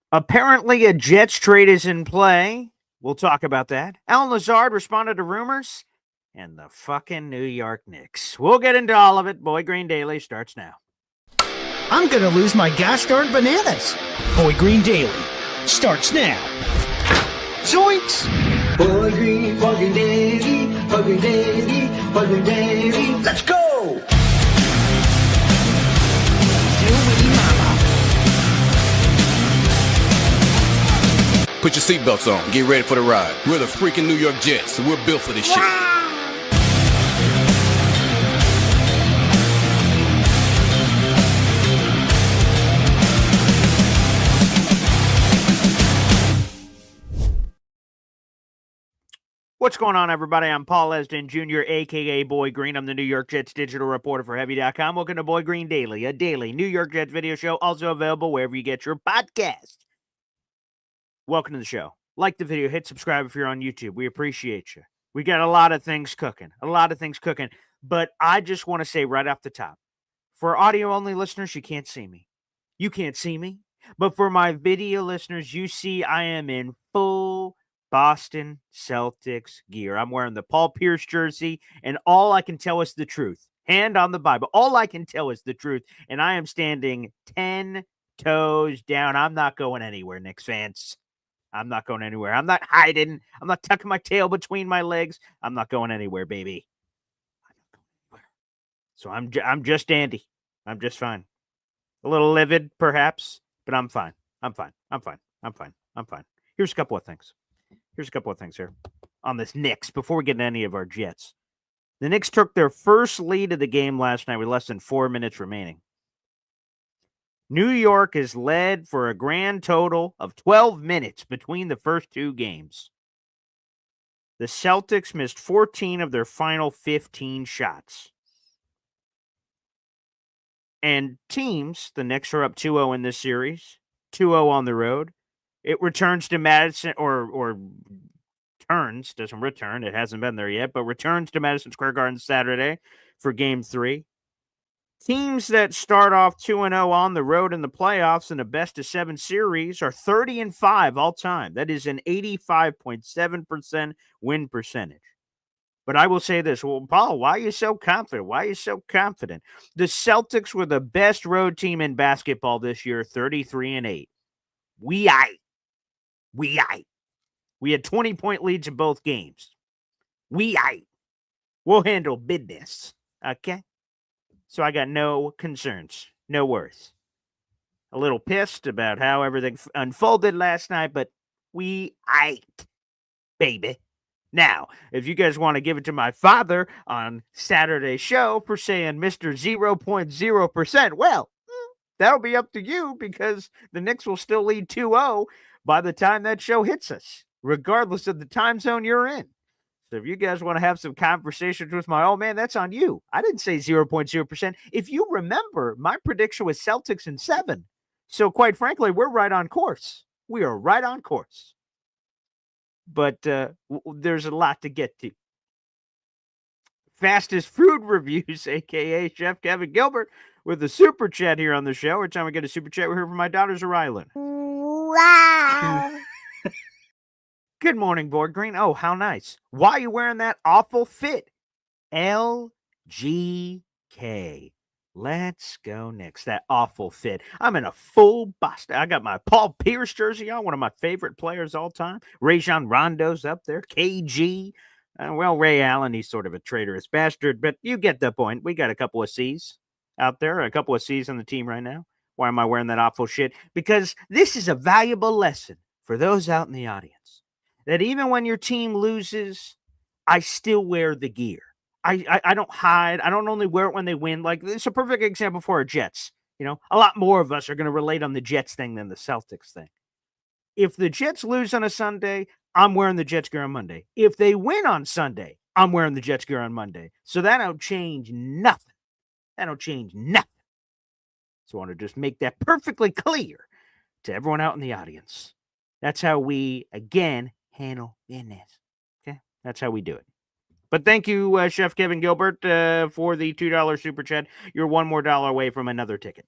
Apparently, a Jets trade is in play. We'll talk about that. Lazard responded to rumors. And the fucking New York Knicks. We'll get into all of it. Boy Green Daily starts now. I'm gonna lose my gosh darn bananas. Boy Green Daily starts now. Zoinks! Boy Green Daily, Boy Green Daily, Boy Green Daily. Let's go! Put your seatbelts on. Get ready for the ride. We're the freaking New York Jets, and we're built for this shit. What's going on, everybody? I'm Paul Esden Jr., a.k.a. Boy Green. I'm the New York Jets digital reporter for Heavy.com. Welcome to Boy Green Daily, a daily New York Jets video show, also available wherever you get your podcast. Welcome to the show. Like the video, hit subscribe if you're on YouTube. We appreciate you. We got a lot of things cooking, But I just want to say right off the top, for audio-only listeners, you can't see me. You can't see me. But for my video listeners, you see I am in full Boston Celtics gear. I'm wearing the Paul Pierce jersey, and all I can tell is the truth. Hand on the Bible. All I can tell is the truth, and I am standing 10 toes down. I'm not going anywhere, Knicks fans. I'm not going anywhere. I'm not hiding. I'm not tucking my tail between my legs. I'm not going anywhere, baby. So I'm just dandy. I'm just fine. A little livid, perhaps, but I'm fine. I'm fine. Here's a couple of things. Here on this Knicks before we get into any of our Jets. The Knicks took their first lead of the game last night with less than 4 minutes remaining. New York is led for a grand total of 12 minutes between the first two games. The Celtics missed 14 of their final 15 shots. And teams, the Knicks are up 2-0 in this series, 2-0 on the road. It returns to Madison, or turns, doesn't return, it hasn't been there yet, but returns to Madison Square Garden Saturday for Game 3. Teams that start off 2-0 on the road in the playoffs in a best-of-7 series are 30-5 all time. That is an 85.7% win percentage. But I will say this. Well, Paul, why are you so confident? The Celtics were the best road team in basketball this year, 33-8. We had 20-point leads in both games. We'll handle business. Okay? So I got no concerns, no worries. A little pissed about how everything unfolded last night, but we baby. Now, if you guys want to give it to my father on Saturday's show for saying Mr. 0.0%, well, that'll be up to you because the Knicks will still lead 2-0 by the time that show hits us, regardless of the time zone you're in. So if you guys want to have some conversations with my old man, that's on you. I didn't say 0.0%. If you remember, my prediction was Celtics in 7. So quite frankly, we're right on course. We are right on course. But there's a lot to get to. Fastest food reviews, a.k.a. Chef Kevin Gilbert, with a super chat here on the show. Every time we get a super chat, we hear from my daughters or Rylan. Wow. Good morning, Board Green. Oh, how nice. Why are you wearing that awful fit? LGK. Let's go Knicks. That awful fit. I'm in a full bust. I got my Paul Pierce jersey on, one of my favorite players all time. Rajon Rondo's up there. KG. Ray Allen, he's sort of a traitorous bastard, but you get the point. We got a couple of C's out there, a couple of C's on the team right now. Why am I wearing that awful shit? Because this is a valuable lesson for those out in the audience, that even when your team loses, I still wear the gear. I don't hide. I don't only wear it when they win. Like, it's a perfect example for our Jets. You know, a lot more of us are going to relate on the Jets thing than the Celtics thing. If the Jets lose on a Sunday, I'm wearing the Jets gear on Monday. If they win on Sunday, I'm wearing the Jets gear on Monday. So that don't change nothing. So I want to just make that perfectly clear to everyone out in the audience. That's how we, again, handle business. Okay? That's how we do it. But thank you, Chef Kevin Gilbert, for the $2 super chat. You're $1 more away from another ticket.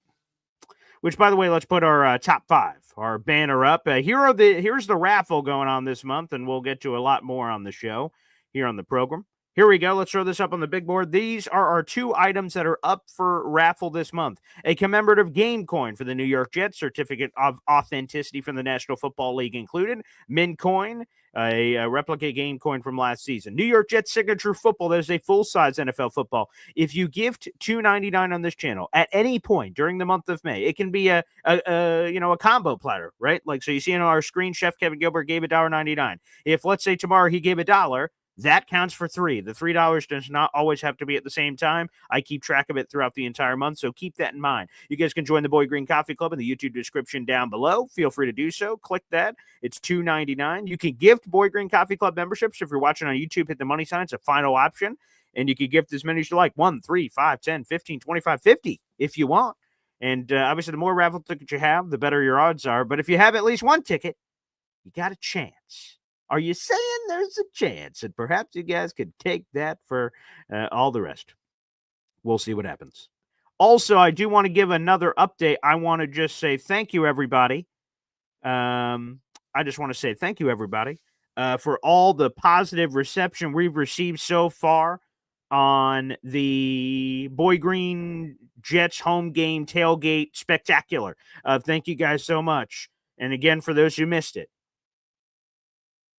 which, by the way, let's put our top 5, our banner up. Here's the raffle going on this month, and we'll get to a lot more on the show here on the program. Here we go. Let's throw this up on the big board. These are our 2 items that are up for raffle this month. A commemorative game coin for the New York Jets, certificate of authenticity from the National Football League included. Mint coin, a replica game coin from last season. New York Jets signature football. That is a full-size NFL football. If you gift $2.99 on this channel at any point during the month of May, it can be a combo platter, right? Like, so you see on our screen, Chef Kevin Gilbert gave $1.99. If, let's say, tomorrow he gave $1, that counts for 3. The $3 does not always have to be at the same time. I keep track of it throughout the entire month, so keep that in mind. You guys can join the Boy Green Coffee Club in the YouTube description down below. Feel free to do so. Click that. It's $2.99. You can gift Boy Green Coffee Club memberships. If you're watching on YouTube, hit the money sign. It's a final option, and you can gift as many as you like. 1, 3, 5, 10, 15, 25, 50 if you want. And obviously, the more raffle tickets you have, the better your odds are. But if you have at least one ticket, you got a chance. Are you saying there's a chance? And perhaps you guys could take that for all the rest. We'll see what happens. Also, I do want to give another update. I want to just say thank you, everybody. I just want to say thank you, everybody, for all the positive reception we've received so far on the Boy Green Jets home game tailgate spectacular. Thank you guys so much. And again, for those who missed it,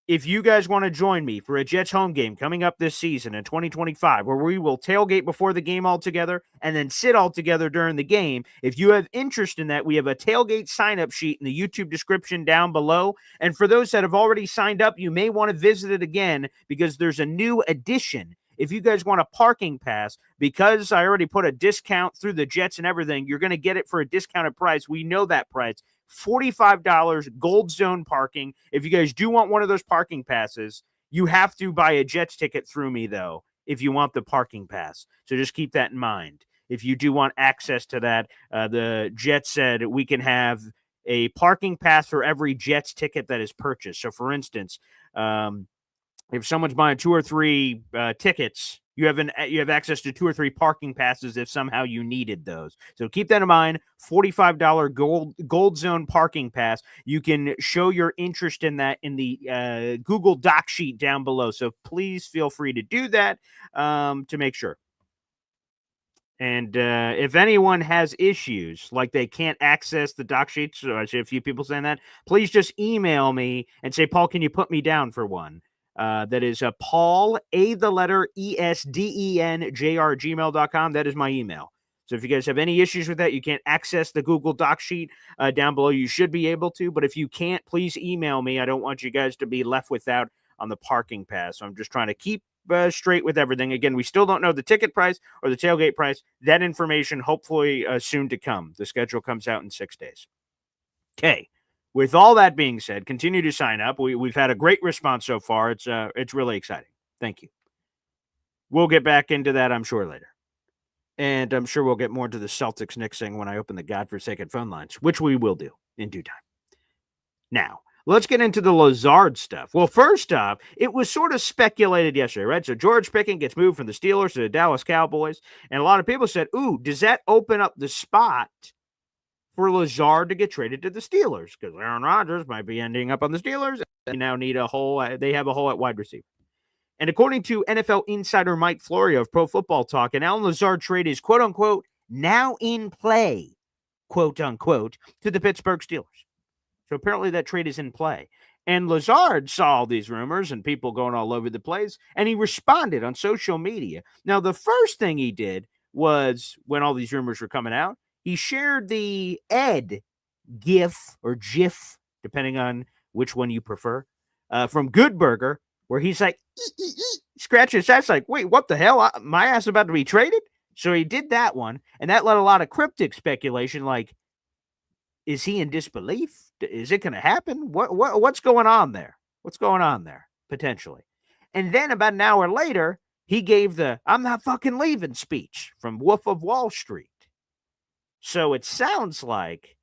if you guys want to join me for a Jets home game coming up this season in 2025, where we will tailgate before the game all together and then sit all together during the game, if you have interest in that, we have a tailgate sign-up sheet in the YouTube description down below. And for those that have already signed up, you may want to visit it again because there's a new addition. If you guys want a parking pass, because I already put a discount through the Jets and everything, you're going to get it for a discounted price. We know that price. $45 Gold Zone parking. If you guys do want one of those parking passes, you have to buy a Jets ticket through me, though, if you want the parking pass. So just keep that in mind. If you do want access to that, the Jets said we can have a parking pass for every Jets ticket that is purchased. So, for instance, if someone's buying 2 or 3 tickets, you have access to 2 or 3 parking passes if somehow you needed those. So keep that in mind. $45 gold zone parking pass. You can show your interest in that in the Google Doc sheet down below. So please feel free to do that to make sure. And if anyone has issues, like they can't access the doc sheets, so I see a few people saying that, please just email me and say, Paul, can you put me down for one? That is Paul, the letter ESDENJR gmail.com. That is my email. So if you guys have any issues with that, you can't access the Google Doc sheet down below, you should be able to. But if you can't, please email me. I don't want you guys to be left without on the parking pass. So I'm just trying to keep straight with everything. Again, we still don't know the ticket price or the tailgate price. That information hopefully soon to come. The schedule comes out in 6 days. Okay. With all that being said, continue to sign up. We've had a great response so far. It's really exciting. Thank you. We'll get back into that, I'm sure, later. And I'm sure we'll get more into the Celtics Knicks thing when I open the godforsaken phone lines, which we will do in due time. Now, let's get into the Lazard stuff. Well, first off, it was sort of speculated yesterday, right? So George Pickens gets moved from the Steelers to the Dallas Cowboys. And a lot of people said, ooh, does that open up the spot for Lazard to get traded to the Steelers? Because Aaron Rodgers might be ending up on the Steelers. They now need a hole. They have a hole at wide receiver. And according to NFL insider Mike Florio of Pro Football Talk, an Alan Lazard trade is, quote unquote, now in play, quote unquote, to the Pittsburgh Steelers. So apparently that trade is in play. And Lazard saw all these rumors and people going all over the place, and he responded on social media. Now, the first thing he did was, when all these rumors were coming out, he shared the Ed GIF or GIF, depending on which one you prefer, from Good Burger, where he's like, scratching his ass like, wait, what the hell? My ass about to be traded? So he did that one, and that led a lot of cryptic speculation, like, is he in disbelief? Is it going to happen? What's going on there? What's going on there, potentially? And then about an hour later, he gave the I'm not fucking leaving speech from Wolf of Wall Street. So it sounds like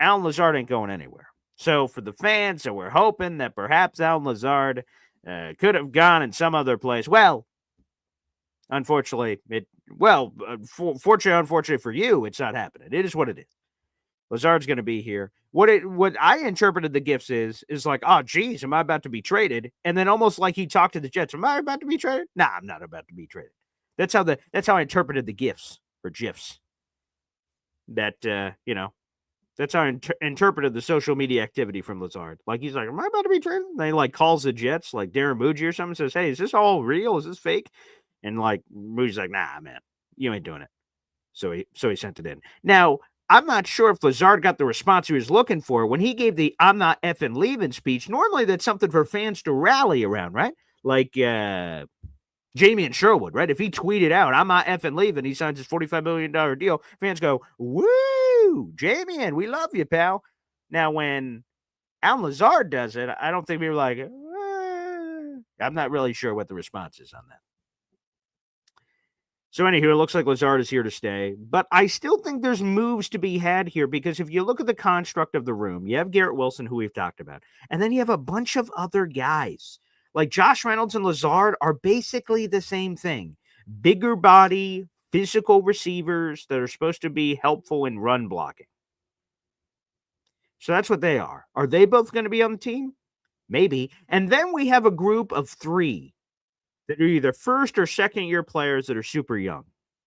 Alan Lazard ain't going anywhere. So for the fans, so we're hoping that perhaps Alan Lazard could have gone in some other place. Well, unfortunately, unfortunately for you, it's not happening. It is what it is. Lazard's going to be here. What I interpreted the gifts is like, oh, geez, am I about to be traded? And then almost like he talked to the Jets. Am I about to be traded? Nah, I'm not about to be traded. That's how I interpreted the gifs or GIFs. That that's how I interpreted the social media activity from Lazard. Like he's like, am I about to be traded? And he like calls the Jets, like Darren Muji or something, says, hey, is this all real? Is this fake? And like Muji's like, nah, man, you ain't doing it. So he sent it in. Now, I'm not sure if Lazard got the response he was looking for when he gave the I'm not effing leaving speech. Normally that's something for fans to rally around, right? Like Jamie and Sherwood, right? If he tweeted out, I'm not effing leaving, he signs his $45 million deal, fans go, woo, Jamie, and we love you, pal. Now, when Alan Lazard does it, I don't think we were like, I'm not really sure what the response is on that. So anywho, it looks like Lazard is here to stay. But I still think there's moves to be had here because if you look at the construct of the room, you have Garrett Wilson, who we've talked about, and then you have a bunch of other guys. Like Josh Reynolds and Lazard are basically the same thing. Bigger body, physical receivers that are supposed to be helpful in run blocking. So that's what they are. Are they both going to be on the team? Maybe. And then we have a group of 3 that are either first or second year players that are super young,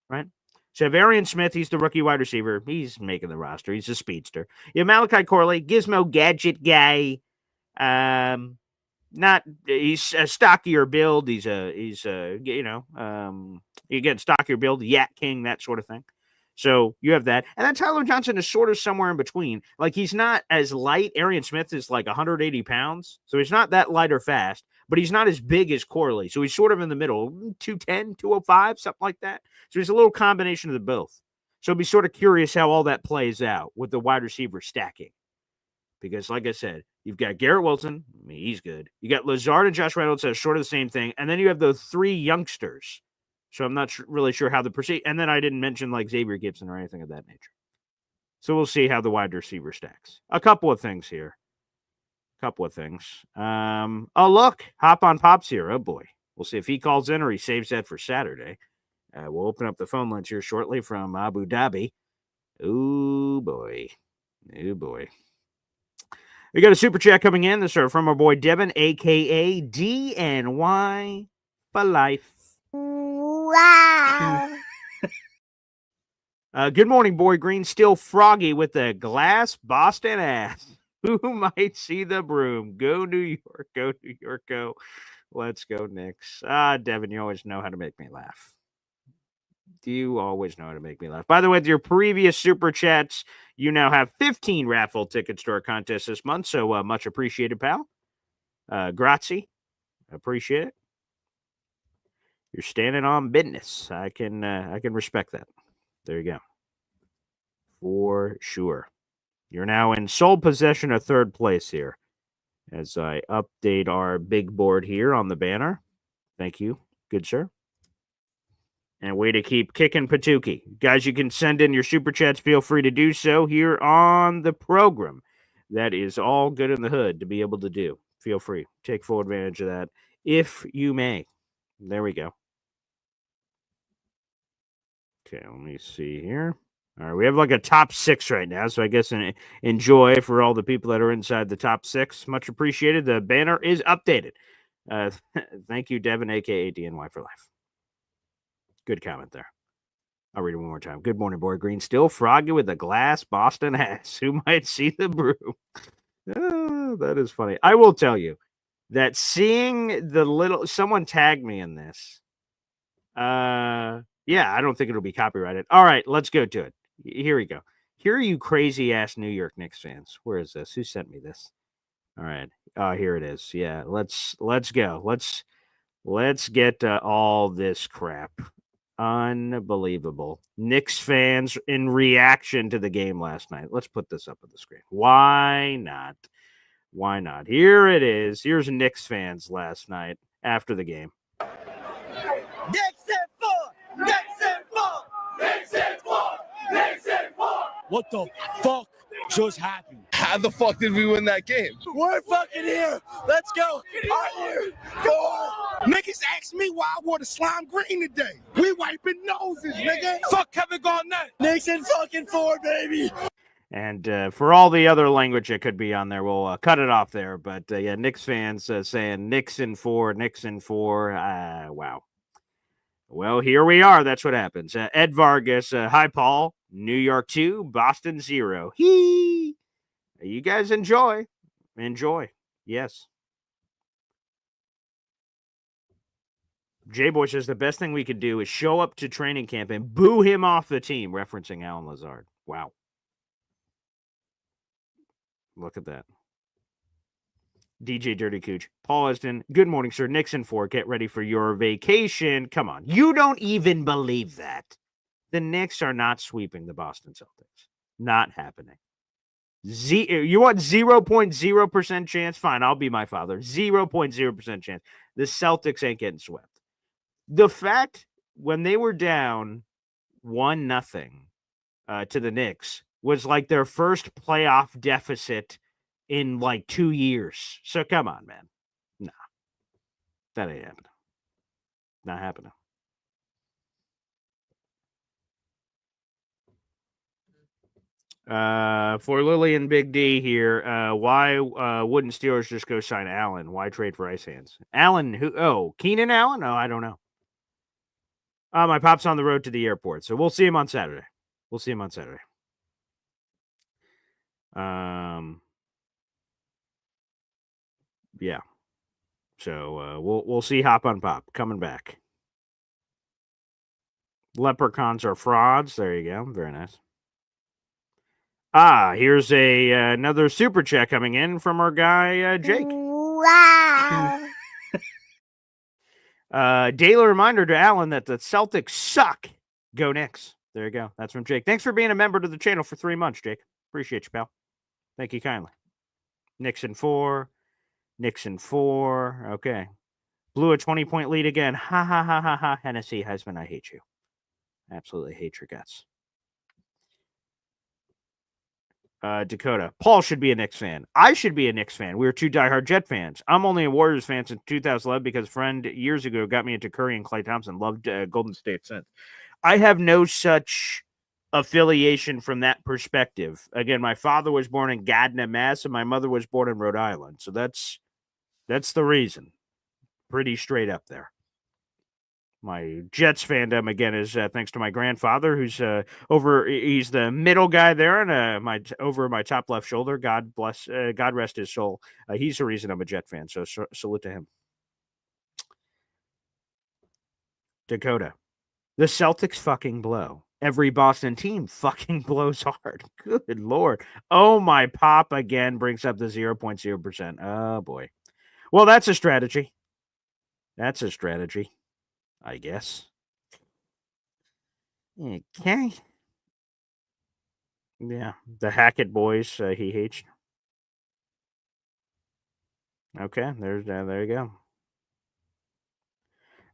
right? So you have Arian Smith, he's the rookie wide receiver. He's making the roster. He's a speedster. You have Malachi Corley, gizmo gadget guy. He's a stockier build. He's you get stockier build, Yak King, that sort of thing. So you have that. And then Tyler Johnson is sort of somewhere in between. Like he's not as light. Arian Smith is like 180 pounds. So he's not that light or fast, but he's not as big as Corley. So he's sort of in the middle, 210, 205, something like that. So he's a little combination of the both. So I'd be sort of curious how all that plays out with the wide receiver stacking. Because like I said, you've got Garrett Wilson. I mean, he's good. You got Lazard and Josh Reynolds that are sort of the same thing. And then you have those 3 youngsters. So I'm not really sure how the proceed. And then I didn't mention like Xavier Gibson or anything of that nature. So we'll see how the wide receiver stacks. A couple of things here. Oh, look. Hop on Pop's here. Oh, boy. We'll see if he calls in or he saves that for Saturday. We'll open up the phone lines here shortly from Abu Dhabi. Oh, boy. Oh, boy. We got a super chat coming in. This is from our boy Devin, a.k.a. DNY for life. Wow. Good morning, Boy Green. Still froggy with the glass Boston ass. Who might see the broom? Go New York. Go New York. Go. Let's go, Knicks. Devin, you always know how to make me laugh. You always know how to make me laugh. By the way, with your previous super chats, you now have 15 raffle tickets to our contest this month. So much appreciated, pal. Grazie. Appreciate it. You're standing on business. I can respect that. There you go. For sure. You're now in sole possession of 3rd place here as I update our big board here on the banner. Thank you. Good, sir. And way to keep kicking Patuki. Guys, you can send in your super chats. Feel free to do so here on the program. That is all good in the hood to be able to do. Feel free. Take full advantage of that if you may. There we go. Okay, let me see here. All right, we have like a top 6 right now, so I guess enjoy for all the people that are inside the top 6. Much appreciated. The banner is updated. Thank you, Devin, a.k.a. DNY for life. Good comment there. I'll read it one more time. Good morning, Boy Green. Still froggy with a glass Boston ass. Who might see the broom? Oh, that is funny. I will tell you that seeing someone tagged me in this. Yeah, I don't think it'll be copyrighted. All right, let's go to it. Here we go. Here are you crazy ass New York Knicks fans. Where is this? Who sent me this? All right. Here it is. Yeah, let's go. Let's get all this crap. Unbelievable. Knicks fans in reaction to the game last night. Let's put this up on the screen. Why not? Why not? Here it is. Here's Knicks fans last night after the game. Knicks and 4! Knicks and 4! Knicks and 4! Knicks and 4! What the fuck just happened? How the fuck did we win that game? We're fucking here. Let's go. Are you? Niggas asked me why I wore the slime green today. We wiping noses, nigga. Fuck Kevin Garnett. Knicks and fucking 4, baby. And for all the other language that could be on there, we'll cut it off there. But yeah, Knicks fans saying Nixon 4, Nixon 4. Wow. Well, here we are. That's what happens. Ed Vargas, hi, Paul. New York 2, Boston 0. Hee. You guys enjoy. Enjoy. Yes. J-Boy says the best thing we could do is show up to training camp and boo him off the team, referencing Alan Lazard. Wow. Look at that. DJ Dirty Cooch. Paul Eston, good morning, sir. Nixon 4, get ready for your vacation. Come on. You don't even believe that. The Knicks are not sweeping the Boston Celtics. Not happening. You want 0.0% chance? Fine, I'll be my father. 0.0% chance. The Celtics ain't getting swept. The fact when they were down 1-0 to the Knicks was like their first playoff deficit in like 2 years. So come on, man. Nah, that ain't happening. Not happening. For Lily and Big D here, why wouldn't Steelers just go sign Allen? Why trade for ice hands? Allen, who? Oh, Keenan Allen? Oh, I don't know. My pop's on the road to the airport, so we'll see him on Saturday. Yeah. So we'll see Hop on Pop coming back. Leprechauns are frauds. There you go. Very nice. Here's another super chat coming in from our guy Jake. Wow. Daily reminder to Alan that the Celtics suck. Go Knicks. There you go. That's from Jake. Thanks for being a member to the channel for 3 months, Jake. Appreciate you, pal. Thank you kindly. Nixon 4. Okay. Blew a 20-point lead again. Ha, ha, ha, ha, ha. Hennessy Heisman, I hate you. Absolutely hate your guts. Dakota. Paul should be a Knicks fan. I should be a Knicks fan. We were 2 diehard Jet fans. I'm only a Warriors fan since 2011 because a friend years ago got me into Curry and Klay Thompson. Loved Golden State since. I have no such affiliation from that perspective. Again, my father was born in Gardner, Mass, and my mother was born in Rhode Island. So that's the reason. Pretty straight up there. My Jets fandom, again, is thanks to my grandfather, who's he's the middle guy there and over my top left shoulder. God rest his soul. He's the reason I'm a Jet fan, so salute to him. Dakota. The Celtics fucking blow. Every Boston team fucking blows hard. Good Lord. Oh, my pop again brings up the 0.0%. Oh, boy. Well, that's a strategy. I guess. Okay. Yeah, the Hackett boys, he hates. Okay, there you go.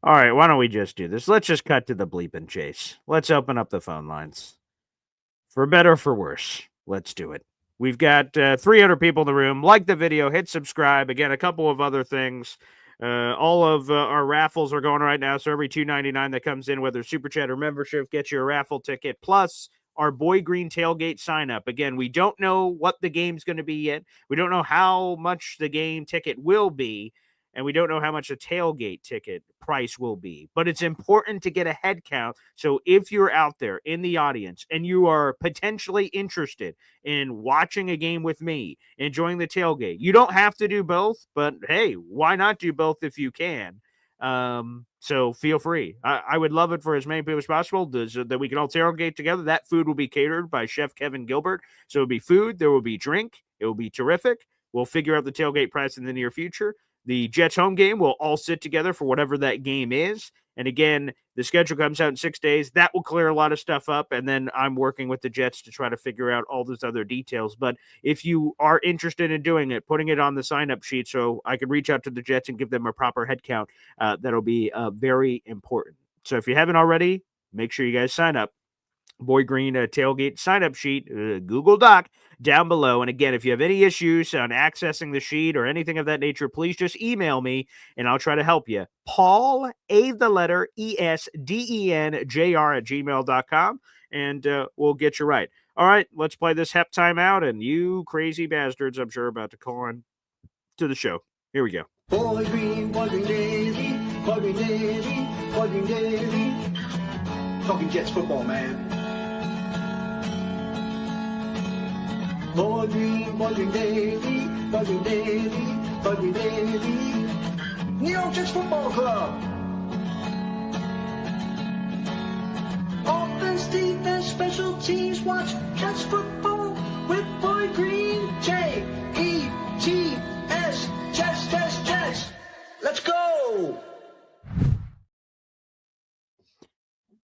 All right, why don't we just do this? Let's just cut to the bleeping chase. Let's open up the phone lines. For better or for worse, let's do it. We've got 300 people in the room. Like the video, hit subscribe. Again, a couple of other things. All of our raffles are going right now. So every $2.99 that comes in, whether super chat or membership, gets you a raffle ticket. Plus our Boy Green tailgate sign up. Again, we don't know what the game's going to be yet. We don't know how much the game ticket will be. And we don't know how much a tailgate ticket price will be. But it's important to get a head count. So if you're out there in the audience and you are potentially interested in watching a game with me, enjoying the tailgate, you don't have to do both. But hey, why not do both if you can? So feel free. I would love it for as many people as possible so that we can all tailgate together. That food will be catered by Chef Kevin Gilbert. So it'll be food. There will be drink. It will be terrific. We'll figure out the tailgate price in the near future. The Jets home game, we'll all sit together for whatever that game is. And again, the schedule comes out in 6 days. That will clear a lot of stuff up. And then I'm working with the Jets to try to figure out all those other details. But if you are interested in doing it, putting it on the sign-up sheet so I can reach out to the Jets and give them a proper head count, that'll be very important. So if you haven't already, make sure you guys sign up. Boy Green tailgate sign-up sheet, Google Doc, down below. And again, if you have any issues on accessing the sheet or anything of that nature, please just email me and I'll try to help you. Paul, the letter ESDENJR @gmail.com. and we'll get you right. All right, let's play this Hep time out, and you crazy bastards, I'm sure, about to call on to the show. Here we go. Boy Green Daily, Boy Green Daily, Boy Green Daily. Talking Jets football, man. Boy Green Daily, Boy Green Daily, Boy Green Daily. New York Jets Football Club. Offense, defense, special teams, watch Jets football with Boy Green. J-E-T-S, Jets. Let's go.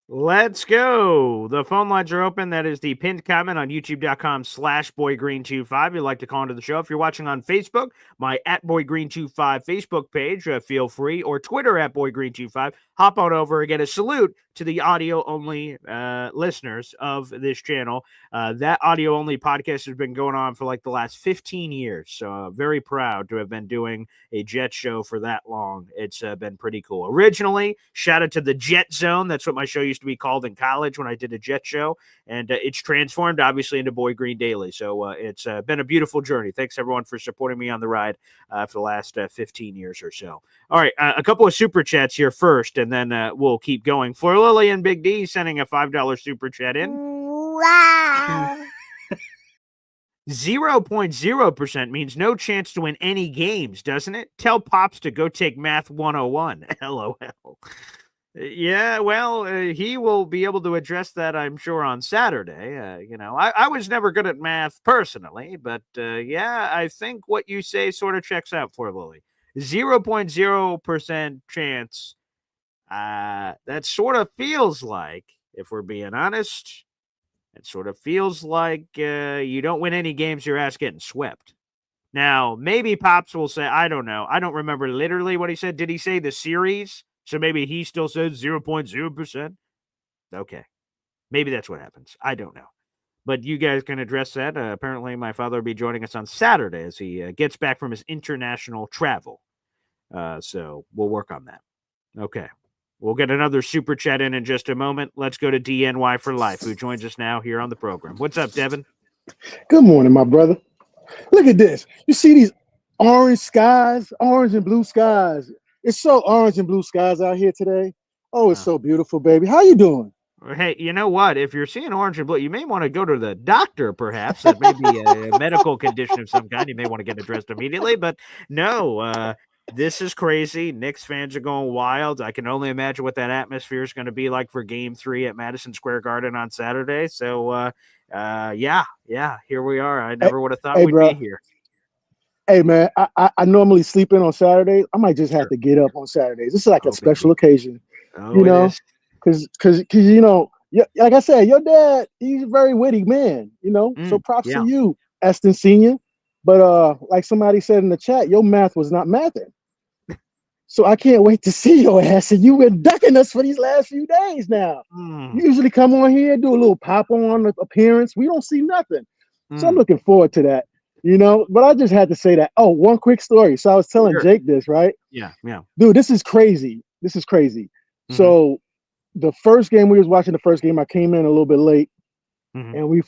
Let's go. The phone lines are open. That is the pinned comment on youtube.com/boygreen25. You'd like to call into the show. If you're watching on Facebook, my @boygreen25 Facebook page, feel free, or Twitter @boygreen25. Hop on over and get a salute to the audio-only listeners of this channel. That audio-only podcast has been going on for like the last 15 years. So very proud to have been doing a Jet show for that long. It's been pretty cool. Originally, shout out to the Jet Zone. That's what my show used to be called in college when I did a Jet show. And it's transformed, obviously, into Boy Green Daily. So it's been a beautiful journey. Thanks, everyone, for supporting me on the ride for the last 15 years or so. All right, a couple of super chats here first, and then we'll keep going. For Lily and Big D sending a $5 super chat in. Wow. 0.0% means no chance to win any games, doesn't it? Tell Pops to go take Math 101. LOL. Yeah, well, he will be able to address that, I'm sure, on Saturday. I was never good at math personally, but yeah, I think what you say sort of checks out for Lily. 0.0% chance. That sort of feels like, if we're being honest, it sort of feels like you don't win any games, your ass getting swept. Now, maybe Pops will say, I don't know. I don't remember literally what he said. Did he say the series? So maybe he still says 0.0%. Okay. Maybe that's what happens. I don't know. But you guys can address that. Apparently, my father will be joining us on Saturday as he gets back from his international travel. So we'll work on that. Okay. We'll get another super chat in just a moment. Let's go to DNY for Life, who joins us now here on the program. What's up, Devin? Good morning, my brother. Look at this. You see these orange skies, orange and blue skies. It's so orange and blue skies out here today. Oh, it's so beautiful, baby. How you doing? Hey, you know what? If you're seeing orange and blue, you may want to go to the doctor, perhaps. That may be a medical condition of some kind. You may want to get addressed immediately. But no, this is crazy. Knicks fans are going wild. I can only imagine what that atmosphere is going to be like for Game 3 at Madison Square Garden on Saturday. So, yeah, here we are. I never would have thought we'd be here. Hey, man, I normally sleep in on Saturdays. I might just have to get up on Saturdays. This is like a special occasion, you know, because you know, like I said, your dad, he's a very witty man, you know. So props to you, Eston Senior. But like somebody said in the chat, your math was not mathing. So I can't wait to see your ass. And you've been ducking us for these last few days now. You usually come on here, do a little pop-on appearance. We don't see nothing. So I'm looking forward to that, you know. But I just had to say that. Oh, one quick story. So I was telling Jake this, right? Yeah. Dude, this is crazy. So the first game, we was watching the first game. I came in a little bit late. And we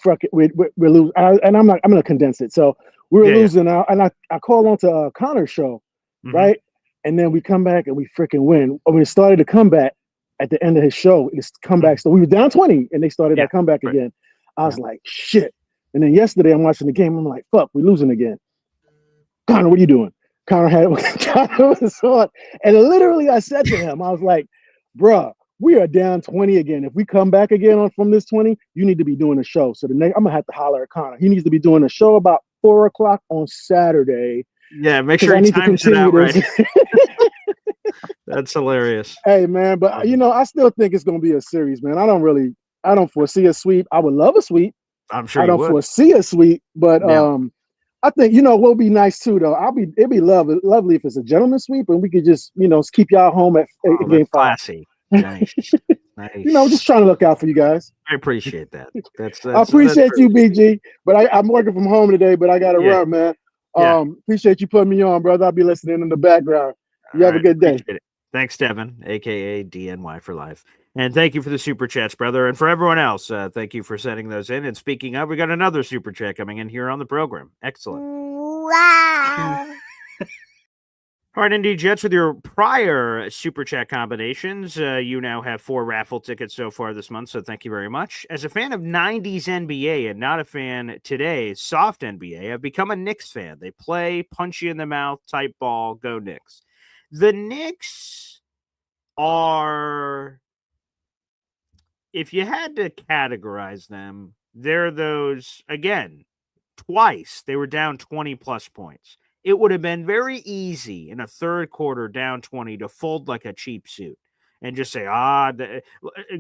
lose. And I'm gonna condense it. So we were losing out, and I called on to Connor's show, right? And then we come back and we freaking win. I mean, it started to come back at the end of his show. It's comeback. So we were down 20, and they started that comeback again. I was like, shit. And then yesterday I'm watching the game. I'm like, fuck, we're losing again. Connor, what are you doing? Connor was on, and literally I said to him, I was like, bruh, we are down 20 again. If we come back again from this 20, you need to be doing a show. So the next, I'm gonna have to holler at Connor. He needs to be doing a show about 4 o'clock on Saturday. Yeah, make sure he times it out right. That's hilarious. Hey, man, but you know, I still think it's gonna be a series, man. I don't foresee a sweep. I would love a sweep. I'm sure I don't foresee a sweep, but I think, you know, what would be nice too, though. It'd be lovely if it's a gentleman sweep, and we could just, you know, keep y'all home at game 5. Classy. Nice. You know, just trying to look out for you guys. I appreciate that. I appreciate you, BG. But I'm working from home today, but I got to run, man. Appreciate you putting me on, brother. I'll be listening in the background. You have a good day. Thanks, Devin, a.k.a. DNY for Life. And thank you for the super chats, brother. And for everyone else, thank you for sending those in. And speaking of, we got another super chat coming in here on the program. Excellent. Wow. All right, Indy Jets, with your prior super chat combinations, you now have 4 raffle tickets so far this month, so thank you very much. As a fan of 90s NBA and not a fan today, soft NBA, I've become a Knicks fan. They play punch you in the mouth type ball, go Knicks. The Knicks are, if you had to categorize them, they're those, again, twice they were down 20 plus points. It would have been very easy in a third quarter down 20 to fold like a cheap suit and just say,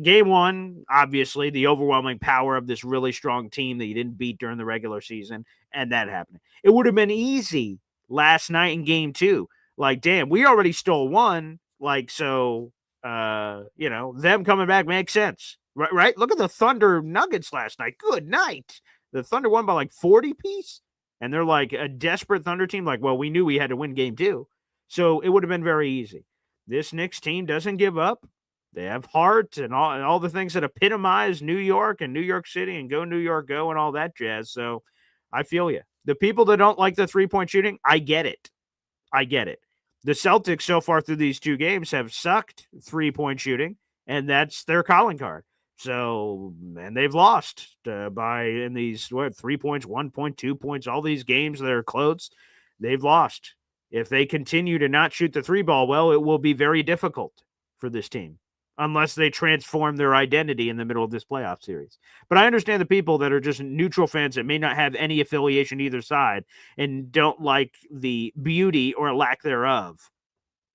game one, obviously, the overwhelming power of this really strong team that you didn't beat during the regular season, and that happened. It would have been easy last night in game 2. Like, damn, we already stole one. Like, so, them coming back makes sense. Right? Look at the Thunder Nuggets last night. Good night. The Thunder won by like 40 piece. And they're like a desperate Thunder team. Like, well, we knew we had to win game 2. So it would have been very easy. This Knicks team doesn't give up. They have heart and all the things that epitomize New York and New York City and go New York, go and all that jazz. So I feel you. The people that don't like the 3-point shooting, I get it. The Celtics so far through these 2 games have sucked 3-point shooting, and that's their calling card. So, and they've lost in these 3 points, 1 point, 2 points, all these games that are close, they've lost. If they continue to not shoot the 3 ball well, it will be very difficult for this team unless they transform their identity in the middle of this playoff series. But I understand the people that are just neutral fans that may not have any affiliation either side and don't like the beauty or lack thereof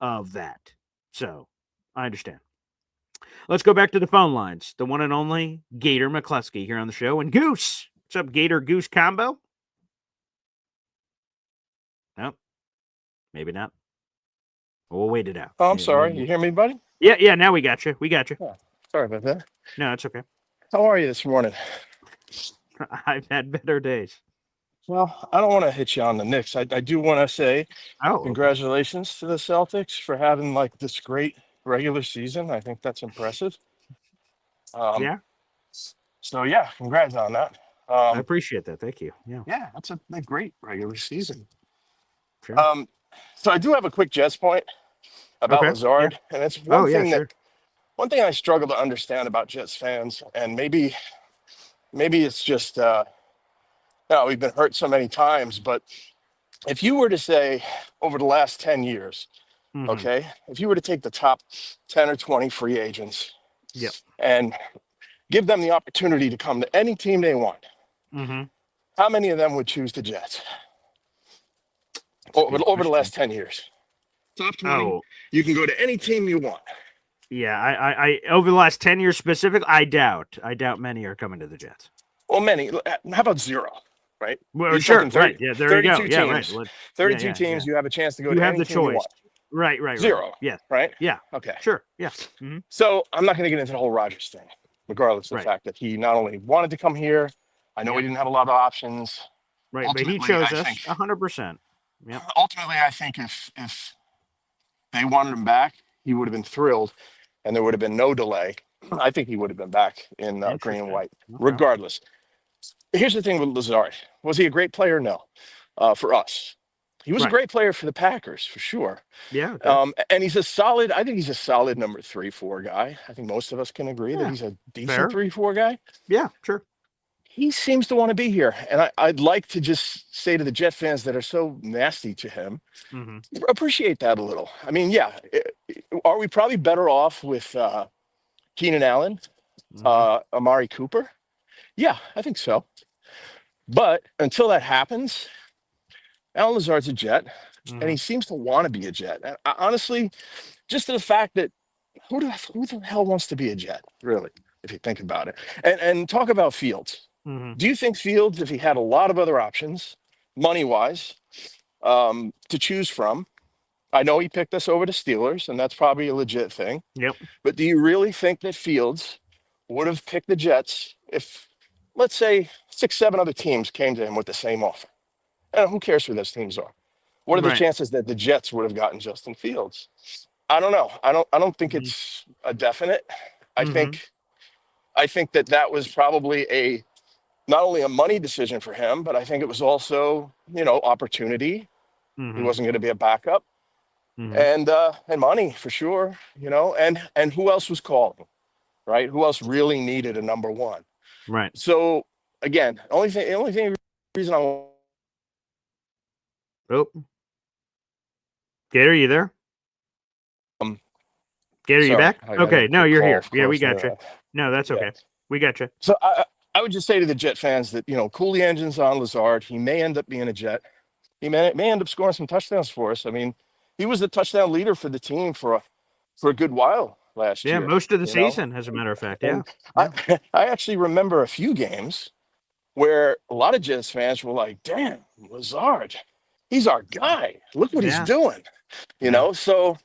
of that. So I understand. Let's go back to the phone lines. The one and only Gator McCluskey here on the show. And Goose. What's up, Gator Goose combo? No, maybe not. We'll wait it out. Oh, I'm sorry. You hear me, buddy? Yeah, now we got you. Oh, sorry about that. No, it's okay. How are you this morning? I've had better days. Well, I don't want to hit you on the Knicks. I do want to say congratulations to the Celtics for having like this great regular season. I think that's impressive. Yeah. So yeah, congrats on that. I appreciate that. Thank you. Yeah, that's a great regular season. Sure. So I do have a quick Jets point about Lazard, and it's one thing I struggle to understand about Jets fans, and maybe it's just we've been hurt so many times, but if you were to say over the last 10 years, okay, if you were to take the top 10 or 20 free agents and give them the opportunity to come to any team they want, how many of them would choose the Jets over the last 10 years? Top 20, you can go to any team you want. Yeah, I over the last 10 years specifically, I doubt many are coming to the Jets. Well, many. How about 0? Right? Well, sure. Right. Yeah, there you go. Teams. Yeah, right. 32 teams. You have a chance to go to any team the choice. You want. Right. 0. Yeah. Right? Yeah. Okay. Sure. Yeah. So I'm not going to get into the whole Rodgers thing, regardless of the fact that he not only wanted to come here, I know he didn't have a lot of options. Right, but he chose us 100%. Yeah. Ultimately, I think if they wanted him back, he would have been thrilled, and there would have been no delay. I think he would have been back in green and white, regardless. Here's the thing with Lazard. Was he a great player? No. For us. He was a great player for the Packers, for sure. Yeah. And he's I think he's a solid number 3-4 guy. I think most of us can agree that he's a decent 3-4 guy. Yeah, sure. He seems to want to be here. And I'd like to just say to the Jet fans that are so nasty to him, appreciate that a little. I mean, yeah. Are we probably better off with Keenan Allen, Amari Cooper? Yeah, I think so. But until that happens, Alan Lazard's a Jet, and he seems to want to be a Jet. And honestly, just to the fact that who the hell wants to be a Jet, really, if you think about it? And talk about Fields. Do you think Fields, if he had a lot of other options, money-wise, to choose from, I know he picked us over the Steelers, and that's probably a legit thing. Yep. But do you really think that Fields would have picked the Jets if, let's say, 6-7 other teams came to him with the same offer? And who cares who those teams are? What are the chances that the Jets would have gotten Justin Fields? I don't know. I don't think it's a definite. I think that was probably not only a money decision for him, but I think it was also, opportunity. He wasn't going to be a backup, and money for sure, and who else was calling, right? Who else really needed a number one? Right. So again, reason I Oh, Gator, you there? Gator, you sorry, back? I got Okay, a no, quick you're call, here. of Yeah, we course. got you. No, that's Yeah. okay. We got you. So I would just say to the Jet fans that, cool the engines on Lazard. He may end up being a Jet. He may end up scoring some touchdowns for us. I mean, he was the touchdown leader for the team for a good while last Yeah, year. most of the season, as a matter of fact. Yeah. And I actually remember a few games where a lot of Jets fans were like, damn, Lazard, he's our guy. Look what he's Yeah. doing. Yeah. So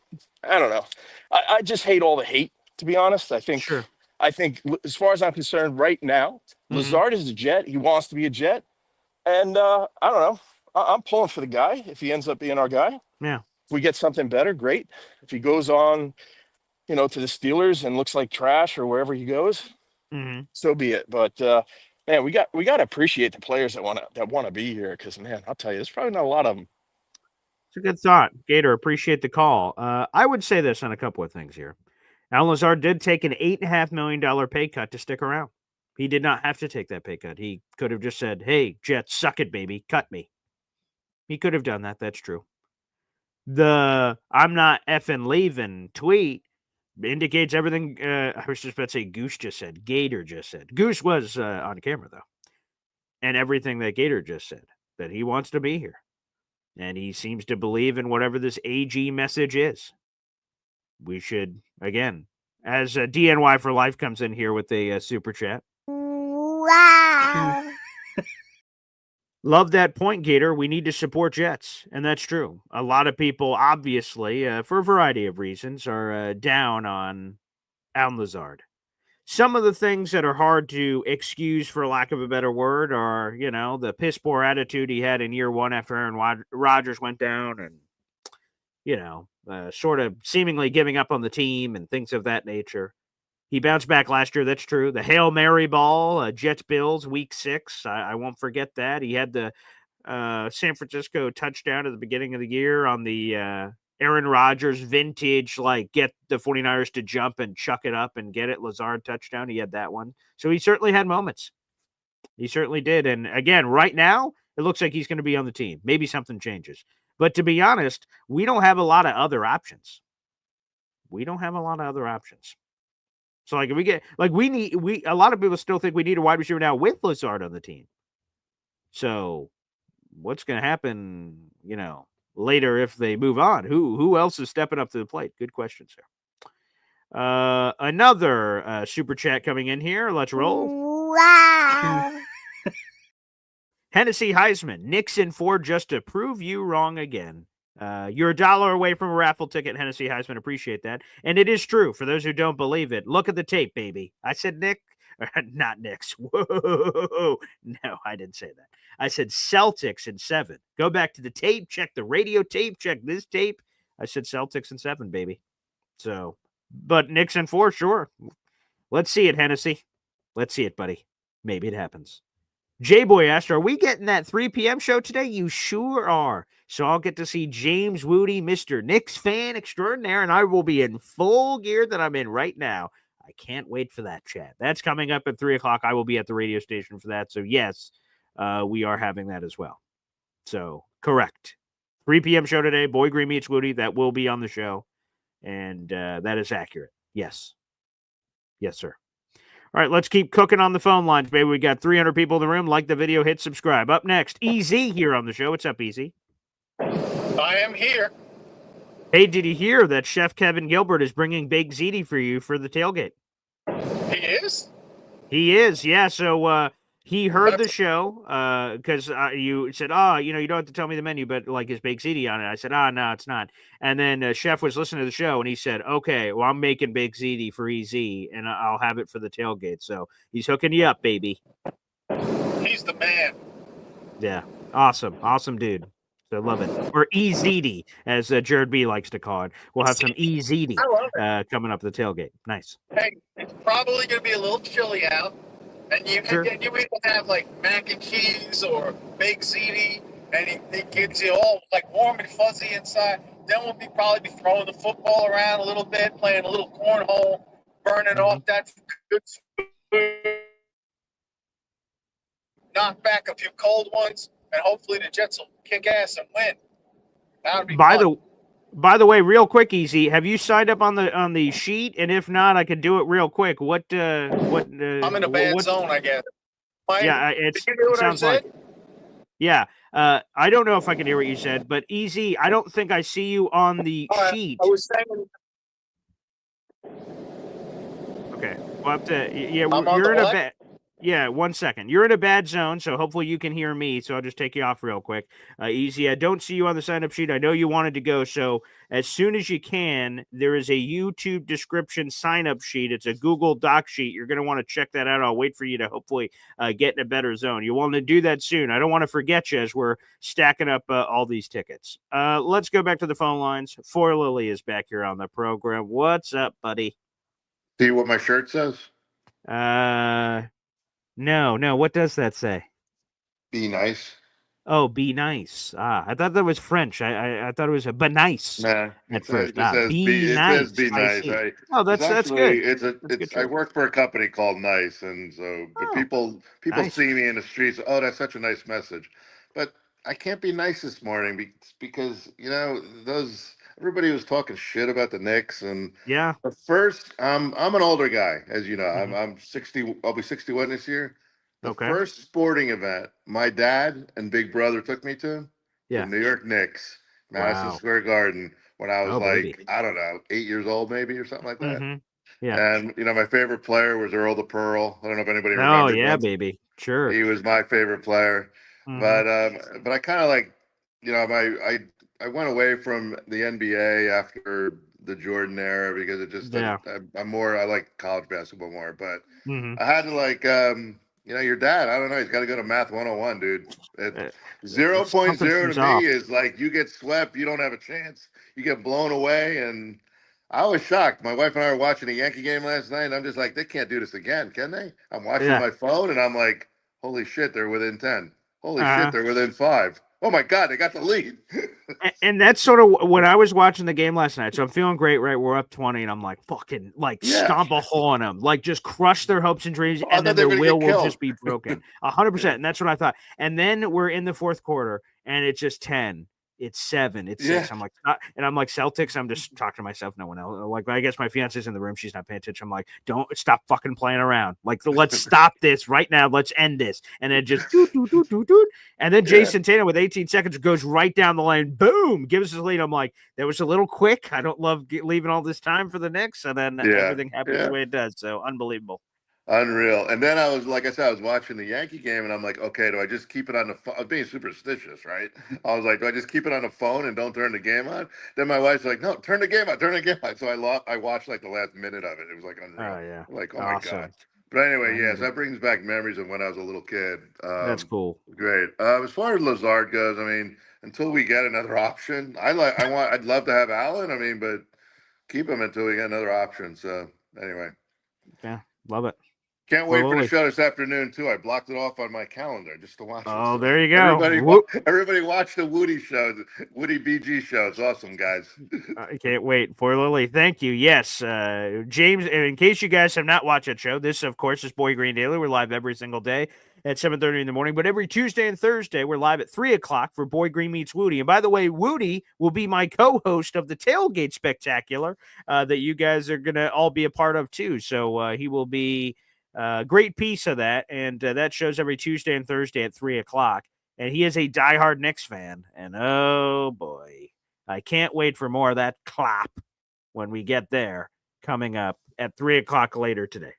I don't know. I just hate all the hate, to be honest. I think Sure. as far as I'm concerned right now, Lazard is a Jet. He wants to be a Jet. And I don't know. I'm pulling for the guy if he ends up being our guy. Yeah. If we get something better, great. If he goes on, to the Steelers and looks like trash or wherever he goes, so be it. But man, we got to appreciate the players that want to be here, because man, I'll tell you, there's probably not a lot of them. It's a good thought, Gator. Appreciate the call. I would say this on a couple of things here. Al Lazard did take an $8.5 million pay cut to stick around. He did not have to take that pay cut. He could have just said, "Hey, Jets, suck it, baby, cut me." He could have done that. That's true. The "I'm not effing leaving" tweet indicates everything. I was just about to say Goose just said. Gator just said. Goose was on camera, though. And everything that Gator just said, that he wants to be here. And he seems to believe in whatever this AG message is. We should, again, as DNY for Life comes in here with a super chat. Wow. Love that point, Gator. We need to support Jets, and that's true. A lot of people, obviously, for a variety of reasons, are down on Al Lazard. Some of the things that are hard to excuse, for lack of a better word, are, the piss poor attitude he had in year one after Aaron Rodgers went down, and, sort of seemingly giving up on the team and things of that nature. He bounced back last year. That's true. The Hail Mary ball, Jets Bills, week 6. I won't forget that. He had the San Francisco touchdown at the beginning of the year on the Aaron Rodgers vintage, get the 49ers to jump and chuck it up and get it. Lazard touchdown. He had that one. So he certainly had moments. He certainly did. And again, right now, it looks like he's going to be on the team. Maybe something changes. But to be honest, we don't have a lot of other options. So if we get a lot of people still think we need a wide receiver now with Lazard on the team. So what's going to happen, later if they move on? Who else is stepping up to the plate? Good question, sir. Another super chat coming in here. Let's roll. Wow. Hennessy Heisman, Nixon Ford, just to prove you wrong again. You're $1 away from a raffle ticket, Hennessy Heisman. Appreciate that. And it is true. For those who don't believe it, look at the tape, baby. I said Nick, not Knicks. Whoa. No, I didn't say that. I said Celtics in 7. Go back to the tape, check the radio tape, check this tape. I said Celtics in 7, baby. So, but Knicks in 4, sure. Let's see it, Hennessy. Let's see it, buddy. Maybe it happens. J-Boy asked, are we getting that 3 p.m. show today? You sure are. So I'll get to see James Woody, Mr. Knicks fan extraordinaire, and I will be in full gear that I'm in right now. I can't wait for that chat. That's coming up at 3 o'clock. I will be at the radio station for that. So, yes, we are having that as well. So, correct. 3 p.m. show today, Boy Green meets Woody. That will be on the show. And that is accurate. Yes. Yes, sir. All right, let's keep cooking on the phone lines, baby. We got 300 people in the room. Like the video, hit subscribe. Up next, EZ here on the show. What's up, EZ? I am here. Hey, did you hear that Chef Kevin Gilbert is bringing baked ziti for you for the tailgate? He is? He is, yeah. So he heard the show because you said, you don't have to tell me the menu, but his baked ziti on it. I said, no, it's not. And then Chef was listening to the show, and he said, okay, well, I'm making baked ziti for EZ, and I'll have it for the tailgate. So he's hooking you up, baby. He's the man. Yeah, awesome dude. So I love it. Or EZD, as Jared B likes to call it. We'll have some EZD I love it. coming up the tailgate. Nice. Hey, it's probably going to be a little chilly out, and you Sure. and you either have like mac and cheese or baked ziti, and it gets you all like warm and fuzzy inside. Then we'll probably be throwing the football around a little bit, playing a little cornhole, burning off that good food, knock back a few cold ones, and hopefully the Jets will kick ass and win. That would be fun. By the way, real quick, Easy, have you signed up on the sheet? And if not, I could do it real quick. I'm in a bad zone, I guess. Yeah, did you hear what sounds I said? like. Yeah, I don't know if I can hear what you said, but Easy, I don't think I see you on the sheet. I was saying. Okay, we'll have to. Yeah, I'm on you're the in what? a bad. Yeah, 1 second. You're in a bad zone, so hopefully you can hear me. So I'll just take you off real quick. Easy. I don't see you on the sign-up sheet. I know you wanted to go, so as soon as you can, there is a YouTube description sign-up sheet. It's a Google Doc sheet. You're going to want to check that out. I'll wait for you to hopefully get in a better zone. You want to do that soon. I don't want to forget you as we're stacking up all these tickets. Let's go back to the phone lines. For Lily is back here on the program. What's up, buddy? See what my shirt says? No. What does that say? Be nice. Oh, be nice. I thought that was French. I thought it was but nice Nah, at first. it just says Be it nice. says be nice. Oh, that's actually, good. I work for a company called Nice, and so but people nice. see me in the streets. Oh, that's such a nice message, but I can't be nice this morning because everybody was talking shit about the Knicks, and Yeah. the first I'm an older guy, as you know. Mhm. I'm 60. I'll be 61 this year. The Okay. first sporting event my dad and big brother took me to, Yeah. the New York Knicks, Madison Wow. Square Garden, when I was baby. I don't know, 8 years old maybe or something like that. Mhm. Yeah. And my favorite player was Earl the Pearl. I don't know if anybody Oh, remembers yeah, him. baby. Sure. He was my favorite player. Mhm. But I kind of I went away from the NBA after the Jordan era because it just Yeah. I like college basketball more. But Mhm. I had to your dad. I don't know. He's got to go to Math 101, dude. It 0.0 something to seems me off. is like you get swept, you don't have a chance, you get blown away, and I was shocked. My wife and I were watching a Yankee game last night, and I'm just like, they can't do this again, can they? I'm watching Yeah. my phone, and I'm like, holy shit, they're within 10. Holy Uh-huh. shit, they're within 5. Oh my God, they got the lead. And that's sort of when I was watching the game last night. So I'm feeling great, right? We're up 20, and I'm like, fucking, stomp a hole in them. Just crush their hopes and dreams, I and then thought they their were gonna will get will killed. just be broken. 100%. And that's what I thought. And then we're in the fourth quarter, and it's just 10. It's 7. It's 6. Yeah. I'm like, Celtics. I'm just talking to myself. No one else. I guess my fiance's in the room. She's not paying attention. I'm like, don't stop fucking playing around. Let's stop this right now. Let's end this. And then just doot, doot, doot, doot, doot. And then Jason Tatum with 18 seconds goes right down the lane. Boom, gives us the lead. I'm like, that was a little quick. I don't love leaving all this time for the Knicks. And then everything happens the way it does. So unbelievable. Unreal. And then I was watching the Yankee game, and I'm like, okay, do I just keep it on the phone? I was being superstitious, right? I was like, do I just keep it on the phone and don't turn the game on? Then my wife's like, no, turn the game on. So I watched the last minute of it. It was unreal. Oh, yeah. Like, oh Awesome. my God. But anyway, yes, that brings back memories of when I was a little kid. That's cool. Great. As far as Lazard goes, until we get another option, I'd love to have Allen. But keep him until we get another option. So anyway. Yeah, love it. Can't wait for the show this afternoon too. I blocked it off on my calendar just to watch it. Oh, there you go. Everybody watch the Woody show, the Woody BG show. It's awesome, guys. I can't wait. For Lily, thank you. Yes, James, in case you guys have not watched that show, this, of course, is Boy Green Daily. We're live every single day at 7:30 in the morning, but every Tuesday and Thursday, we're live at 3 o'clock for Boy Green Meets Woody. And by the way, Woody will be my co-host of the Tailgate Spectacular that you guys are going to all be a part of too. So he will be great piece of that, and that shows every Tuesday and Thursday at 3 o'clock. And he is a diehard Knicks fan, and oh boy, I can't wait for more of that clap when we get there coming up at 3 o'clock later today.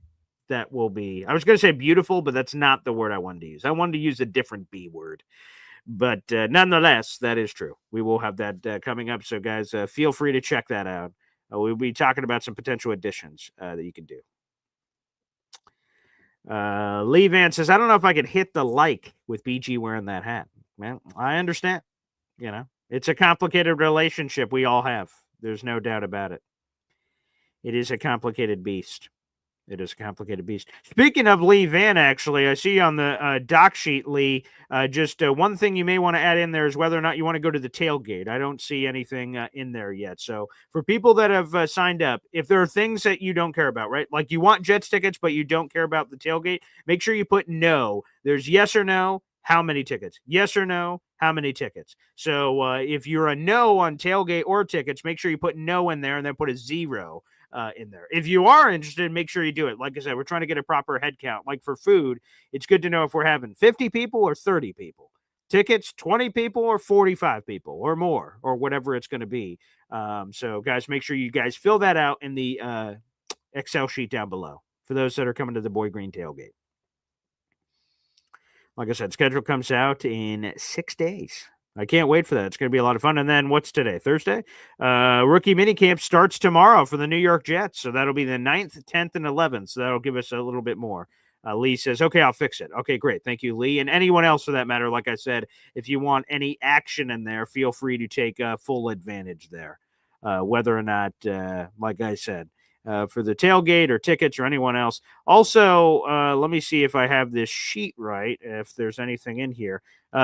That will be, I was going to say beautiful, but that's not the word I wanted to use. I wanted to use a different B word. But nonetheless, that is true. We will have that coming up. So, guys, feel free to check that out. We'll be talking about some potential additions that you can do. Lee Van says, I don't know if I could hit the like with BG wearing that hat. Man, I understand. You know, it's a complicated relationship we all have. There's no doubt about it. It is a complicated beast. It is a complicated beast. Speaking of Lee Van, actually, I see on the doc sheet, Lee, just one thing you may want to add in there is whether or not you want to go to the tailgate. I don't see anything in there yet. So for people that have signed up, if there are things that you don't care about, right? Like you want Jets tickets, but you don't care about the tailgate, make sure you put no. There's yes or no. How many tickets? Yes or no? How many tickets? So if you're a no on tailgate or tickets, make sure you put no in there and then put a 0 in there. If you are interested, make sure you do it. Like I said, we're trying to get a proper head count. Like for food, it's good to know if we're having 50 people or 30 people. Tickets, 20 people or 45 people or more or whatever it's going to be. So, guys, make sure you guys fill that out in the Excel sheet down below for those that are coming to the Boy Green tailgate. Like I said, schedule comes out in 6 days. I can't wait for that. It's going to be a lot of fun. And then what's today? Thursday? Rookie minicamp starts tomorrow for the New York Jets. So that'll be the 9th, 10th, and 11th. So that'll give us a little bit more. Lee says, okay, I'll fix it. Okay, great. Thank you, Lee. And anyone else for that matter, like I said, if you want any action in there, feel free to take full advantage there. Whether or not, like I said, for the tailgate or tickets or anyone else. Also, let me see if I have this sheet right, if there's anything in here.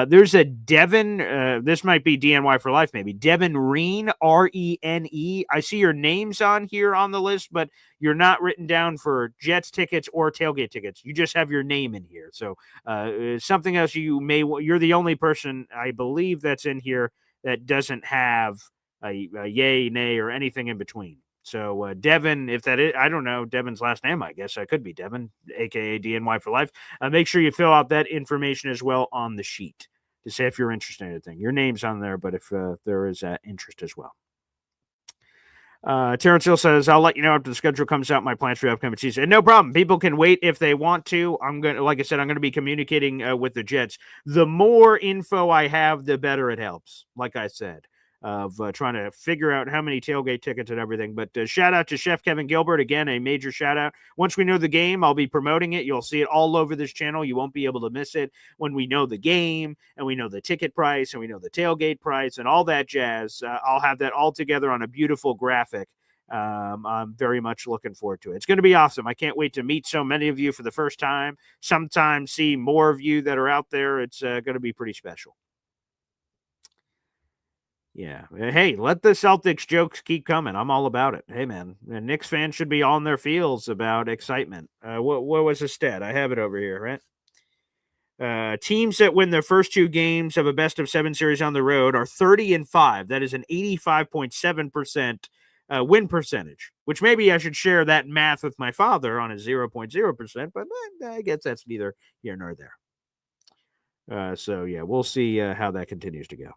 There's a Devin, this might be DNY for life, maybe. Devin Rene, Rene. I see your names on here on the list, but you're not written down for Jets tickets or tailgate tickets. You just have your name in here. So something else you're the only person, I believe, that's in here that doesn't have a yay, nay, or anything in between. So Devin, if that is, I don't know Devin's last name, I guess I could be Devin, a.k.a. DNY for life. Make sure you fill out that information as well on the sheet to say if you're interested in anything. Your name's on there, but if there is interest as well. Terrence Hill says, I'll let you know after the schedule comes out, my plans for the upcoming season. And no problem. People can wait if they want to. Like I said, I'm going to be communicating with the Jets. The more info I have, the better it helps. Like I said. Of trying to figure out how many tailgate tickets and everything. But shout out to Chef Kevin Gilbert. Again, a major shout out. Once we know the game, I'll be promoting it. You'll see it all over this channel. You won't be able to miss it when we know the game and we know the ticket price and we know the tailgate price and all that jazz. I'll have that all together on a beautiful graphic. I'm very much looking forward to it. It's going to be awesome. I can't wait to meet so many of you for the first time. Sometimes see more of you that are out there. It's going to be pretty special. Yeah. Hey, let the Celtics jokes keep coming. I'm all about it. Hey, man. Knicks fans should be on their feels about excitement. What was the stat? I have it over here, right? Teams that win their first 2 games of a best-of-7 series on the road are 30-5. That is an 85.7% win percentage, which maybe I should share that math with my father on a 0.0%, but I guess that's neither here nor there. So, yeah, we'll see how that continues to go.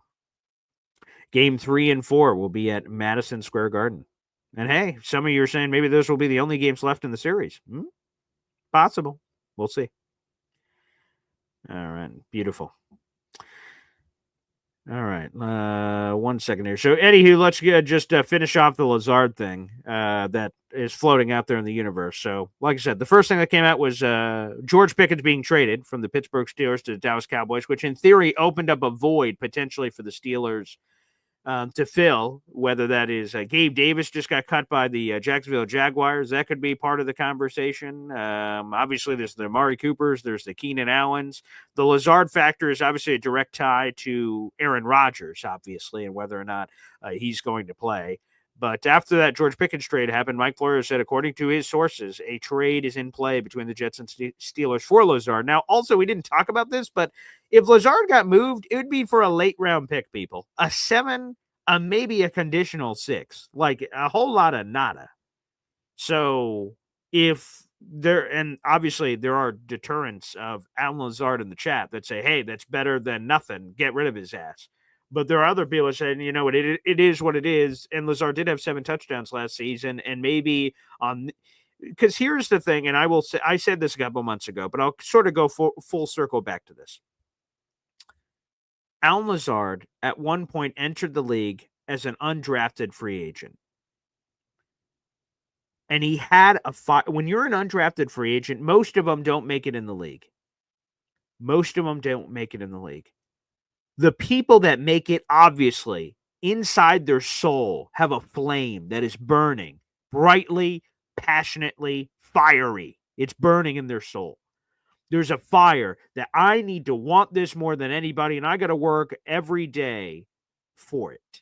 Game 3 and 4 will be at Madison Square Garden. And hey, some of you are saying maybe those will be the only games left in the series. Possible. We'll see. All right. Beautiful. All right. 1 second here. So, anywho, let's just finish off the Lazard thing that is floating out there in the universe. So, like I said, the first thing that came out was George Pickens being traded from the Pittsburgh Steelers to the Dallas Cowboys, which in theory opened up a void potentially for the Steelers to fill, whether that is Gabe Davis just got cut by the Jacksonville Jaguars. That could be part of the conversation. Obviously, there's the Amari Coopers. There's the Keenan Allens. The Lazard factor is obviously a direct tie to Aaron Rodgers, obviously, and whether or not he's going to play. But after that George Pickens trade happened, Mike Florio said, according to his sources, a trade is in play between the Jets and Steelers for Lazard. Now, also, we didn't talk about this, but if Lazard got moved, it would be for a late-round pick, people. A 7, maybe a conditional 6. Like, a whole lot of nada. So, if there, and obviously there are deterrents of Alan Lazard in the chat that say, hey, that's better than nothing. Get rid of his ass. But there are other people saying, you know what, it is what it is. And Lazard did have 7 touchdowns last season. And maybe because here's the thing, and I said this a couple months ago, but I'll sort of go full circle back to this. Alan Lazard at one point entered the league as an undrafted free agent. And he had when you're an undrafted free agent, most of them don't make it in the league. Most of them don't make it in the league. The people that make it, obviously, inside their soul, have a flame that is burning brightly, passionately, fiery. It's burning in their soul. There's a fire that I need to want this more than anybody, and I got to work every day for it.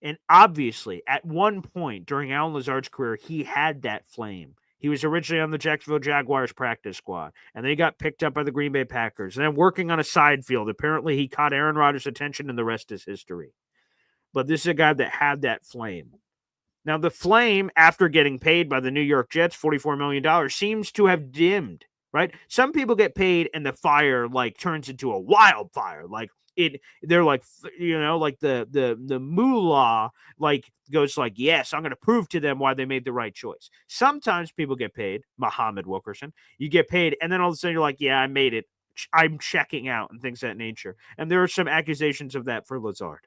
And obviously, at one point during Alan Lazard's career, he had that flame. He was originally on the Jacksonville Jaguars practice squad, and then he got picked up by the Green Bay Packers. And then working on a side field, apparently he caught Aaron Rodgers' attention, and the rest is history. But this is a guy that had that flame. Now, the flame, after getting paid by the New York Jets $44 million, seems to have dimmed, right? Some people get paid and the fire like turns into a wildfire. Like they're like, like the moolah like goes like, yes, I'm going to prove to them why they made the right choice. Sometimes people get paid, Muhammad Wilkerson, you get paid, and then all of a sudden you're like, yeah, I made it. I'm checking out and things of that nature. And there are some accusations of that for Lazard.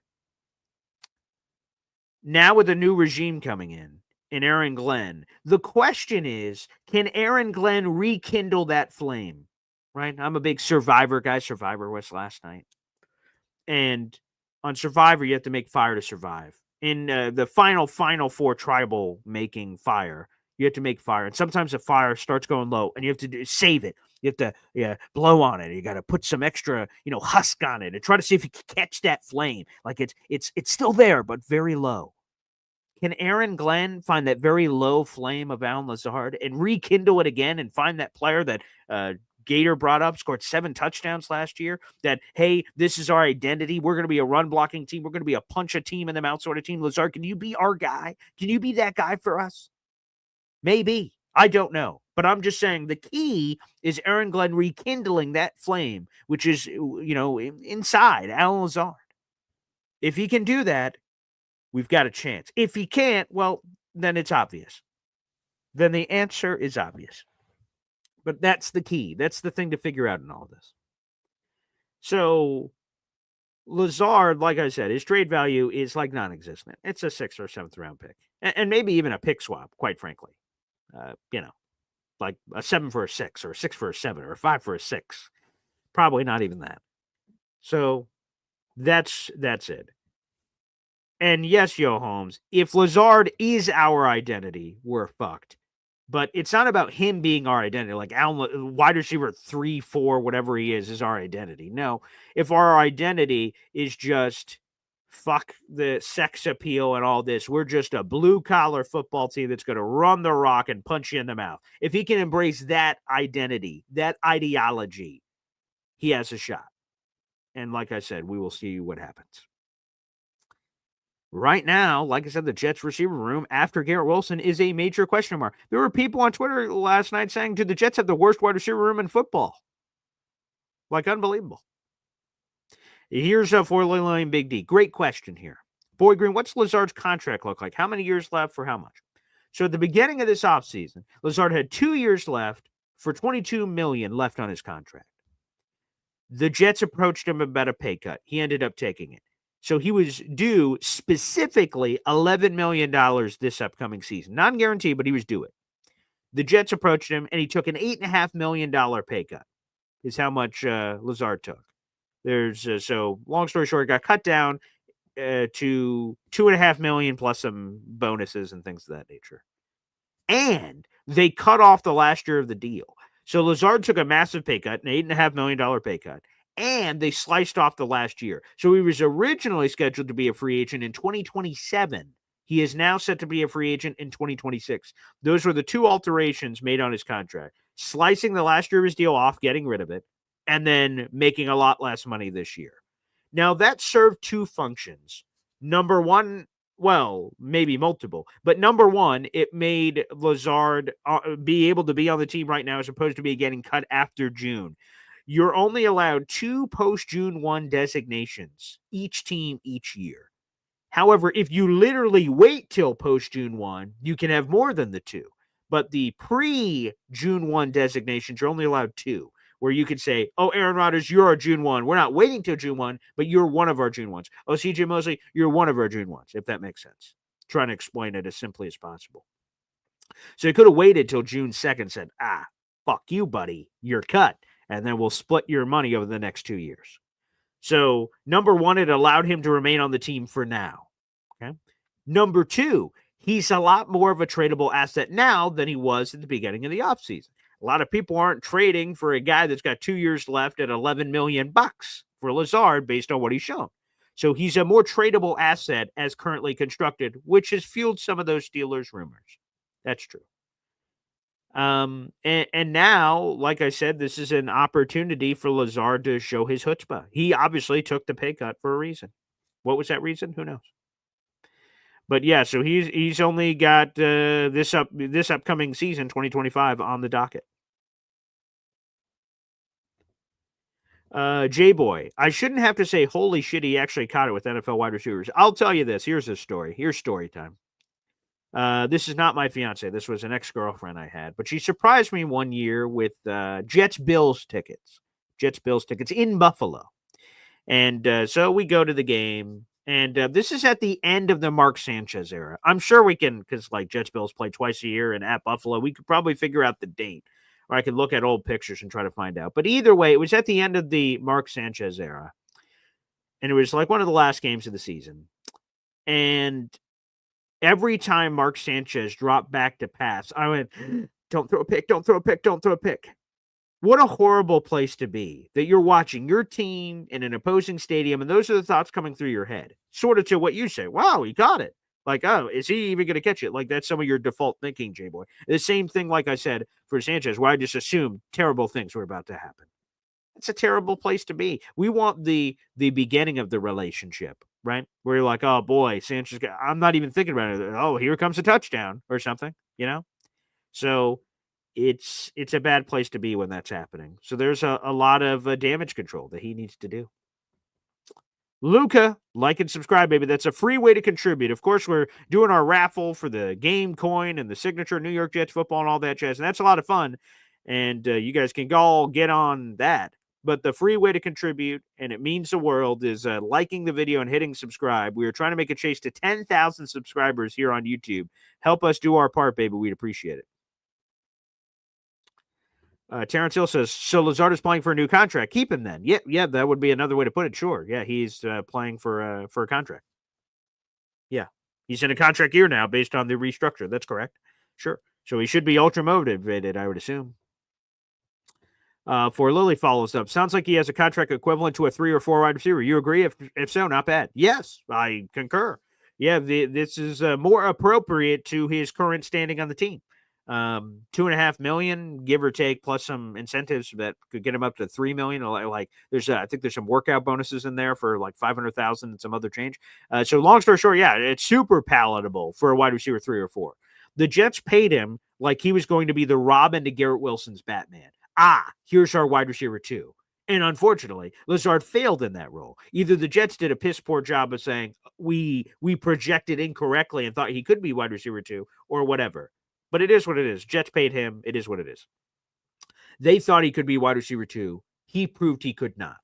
Now with a new regime coming in Aaron Glenn, the question is, can Aaron Glenn rekindle that flame? Right? I'm a big Survivor guy. Survivor was last night. And on Survivor, you have to make fire to survive. In the final four tribal making fire, you have to make fire. And sometimes the fire starts going low and you have to save it. You have to blow on it. You got to put some extra, husk on it and try to see if you can catch that flame. Like it's still there, but very low. Can Aaron Glenn find that very low flame of Alan Lazard and rekindle it again and find that player that Gator brought up, scored 7 touchdowns last year, that, hey, this is our identity. We're going to be a run-blocking team. We're going to be a punch-a-team-in-the-mouth sort of team. Lazard, can you be our guy? Can you be that guy for us? Maybe. I don't know. But I'm just saying the key is Aaron Glenn rekindling that flame, which is, inside Alan Lazard. If he can do that, we've got a chance. If he can't, well, then it's obvious. Then the answer is obvious. But that's the key. That's the thing to figure out in all of this. So Lazard, like I said, his trade value is like non-existent. It's a 6th or 7th round pick. And maybe even a pick swap, quite frankly. Like a 7 for a 6 or a 6 for a 7 or a 5 for a 6. Probably not even that. So that's it. And yes, Yo Holmes, if Lazard is our identity, we're fucked. But it's not about him being our identity. Like wide receiver 3, 4, whatever he is our identity. No, if our identity is just fuck the sex appeal and all this, we're just a blue-collar football team that's going to run the rock and punch you in the mouth. If he can embrace that identity, that ideology, he has a shot. And like I said, we will see what happens. Right now, like I said, the Jets receiver room after Garrett Wilson is a major question mark. There were people on Twitter last night saying, do the Jets have the worst wide receiver room in football? Like, unbelievable. Here's a for Big D. Great question here. Boy Green, what's Lazard's contract look like? How many years left for how much? So at the beginning of this offseason, Lazard had 2 years left for $22 million left on his contract. The Jets approached him about a pay cut. He ended up taking it. So he was due specifically $11 million this upcoming season. Non-guaranteed, but he was due it. The Jets approached him, and he took an $8.5 million pay cut, is how much Lazard took. So long story short, it got cut down to $2.5 million plus some bonuses and things of that nature. And they cut off the last year of the deal. So Lazard took a massive pay cut, an $8.5 million pay cut. And they sliced off the last year. So he was originally scheduled to be a free agent in 2027. He is now set to be a free agent in 2026. Those were the 2 alterations made on his contract. Slicing the last year of his deal off, getting rid of it, and then making a lot less money this year. Now, that served 2 functions. Number one, well, maybe multiple, but number one, it made Lazard be able to be on the team right now as opposed to be getting cut after June. You're only allowed 2 post-June 1 designations, each team each year. However, if you literally wait till post-June 1, you can have more than the 2. But the pre-June 1 designations, you're only allowed 2, where you could say, oh, Aaron Rodgers, you're our June 1. We're not waiting till June 1, but you're one of our June 1s. Oh, CJ Mosley, you're one of our June 1s, if that makes sense. Trying to explain it as simply as possible. So you could have waited till June 2nd, said, fuck you, buddy, you're cut. And then we'll split your money over the next 2 years. So, number one, it allowed him to remain on the team for now. Okay. Number two, he's a lot more of a tradable asset now than he was at the beginning of the offseason. A lot of people aren't trading for a guy that's got 2 years left at $11 million for Lazard based on what he's shown. So he's a more tradable asset as currently constructed, which has fueled some of those Steelers rumors. That's true. And now, like I said, this is an opportunity for Lazard to show his chutzpah. He obviously took the pay cut for a reason. What was that reason? Who knows? But yeah, so he's only got this upcoming season, 2025, on the docket. J-Boy, I shouldn't have to say, holy shit, he actually caught it with NFL wide receivers. I'll tell you this. Here's a story. Here's story time. This is not my fiance. This was an ex-girlfriend I had. But she surprised me one year with Jets-Bills tickets. Jets-Bills tickets in Buffalo. And so we go to the game. And this is at the end of the Mark Sanchez era. I'm sure we can, because like Jets-Bills play twice a year and at Buffalo, we could probably figure out the date. Or I could look at old pictures and try to find out. But either way, it was at the end of the Mark Sanchez era. And it was like one of the last games of the season. And every time Mark Sanchez dropped back to pass, I went, don't throw a pick, don't throw a pick, don't throw a pick. What a horrible place to be, that you're watching your team in an opposing stadium, and those are the thoughts coming through your head. Sort of to what you say, wow, he got it. Like, oh, is he even going to catch it? Like, that's some of your default thinking, J-Boy. The same thing, like I said, for Sanchez, where I just assumed terrible things were about to happen. It's a terrible place to be. We want the beginning of the relationship, right? Where you're like, oh, boy, Sanchez, I'm not even thinking about it. Oh, here comes a touchdown or something, you know? So it's a bad place to be when that's happening. So there's a lot of damage control that he needs to do. Luca, like and subscribe, baby. That's a free way to contribute. Of course, we're doing our raffle for the game coin and the signature New York Jets football and all that jazz, and that's a lot of fun. And you guys can all get on that. But the free way to contribute, and it means the world, is liking the video and hitting subscribe. We are trying to make a chase to 10,000 subscribers here on YouTube. Help us do our part, baby. We'd appreciate it. Terrence Hill says, so Lazard is playing for a new contract. Keep him then. Yeah, that would be another way to put it. Sure. Yeah, he's playing for a contract. Yeah, he's in a contract year now based on the restructure. That's correct. Sure. So he should be ultra motivated, I would assume. For Lily follows up. Sounds like he has a contract equivalent to a 3 or 4 wide receiver. You agree? If so, not bad. Yes, I concur. Yeah, this is more appropriate to his current standing on the team. $2.5 million, give or take, plus some incentives that could get him up to $3 million. Like there's, I think there's some workout bonuses in there for like $500,000 and some other change. So long story short, yeah, it's super palatable for a wide receiver 3 or 4. The Jets paid him like he was going to be the Robin to Garrett Wilson's Batman. Here's our wide receiver 2. And unfortunately, Lazard failed in that role. Either the Jets did a piss poor job of saying we projected incorrectly and thought he could be wide receiver 2, or whatever. But it is what it is. Jets paid him. It is what it is. They thought he could be wide receiver 2. He proved he could not.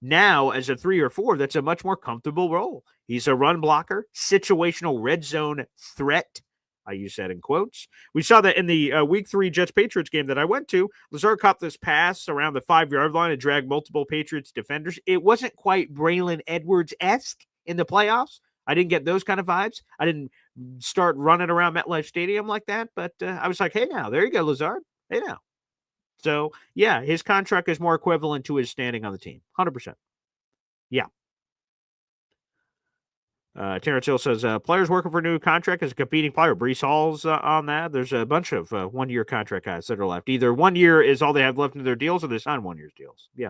Now, as a 3 or 4, that's a much more comfortable role. He's a run blocker, situational red zone threat. I use that in quotes. We saw that in the Week 3 Jets-Patriots game that I went to. Lazard caught this pass around the 5-yard line and dragged multiple Patriots defenders. It wasn't quite Braylon Edwards-esque in the playoffs. I didn't get those kind of vibes. I didn't start running around MetLife Stadium like that, but I was like, hey, now, there you go, Lazard. Hey, now. So, yeah, his contract is more equivalent to his standing on the team. 100%. Yeah. Terrence Hill says, players working for a new contract as a competing player. Brees Hall's on that. There's a bunch of one-year contract guys that are left. Either 1 year is all they have left in their deals, or they sign 1 year's deals. Yeah.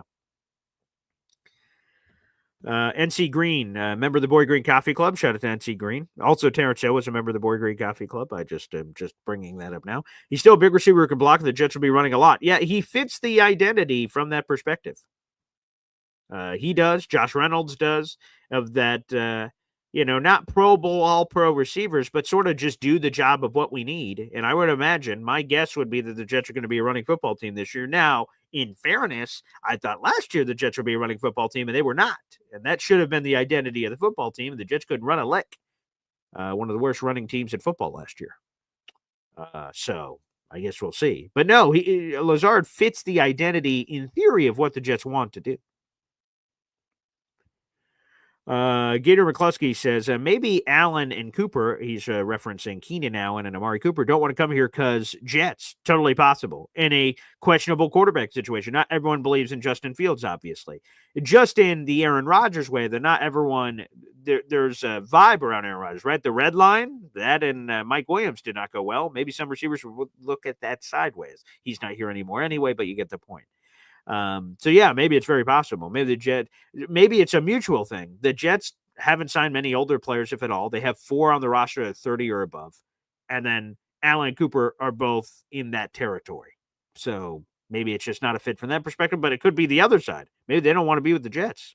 NC Green, member of the Boy Green Coffee Club. Shout out to NC Green. Also, Terrence Hill was a member of the Boy Green Coffee Club. I just am just bringing that up now. He's still a big receiver who can block. The Jets will be running a lot. Yeah, he fits the identity from that perspective. He does. Josh Reynolds does. Of that, not Pro Bowl, all-pro receivers, but sort of just do the job of what we need. And I would imagine, my guess would be that the Jets are going to be a running football team this year. Now, in fairness, I thought last year the Jets would be a running football team, and they were not. And that should have been the identity of the football team. The Jets couldn't run a lick. One of the worst running teams in football last year. So I guess we'll see. But no, Lazard fits the identity in theory of what the Jets want to do. Gator McCluskey says maybe Allen and Cooper, he's referencing Keenan Allen and Amari Cooper, don't want to come here because Jets. Totally possible. In a questionable quarterback situation. Not everyone believes in Justin Fields, obviously. Just in the Aaron Rodgers way, that not everyone, there's a vibe around Aaron Rodgers, right? The red line, that and Mike Williams did not go well. Maybe some receivers would look at that sideways. He's not here anymore anyway, but you get the point. So yeah, maybe it's very possible. Maybe maybe it's a mutual thing. The Jets haven't signed many older players, if at all. They have 4 on the roster at 30 or above. And then Allen and Cooper are both in that territory. So maybe it's just not a fit from that perspective, but it could be the other side. Maybe they don't want to be with the Jets.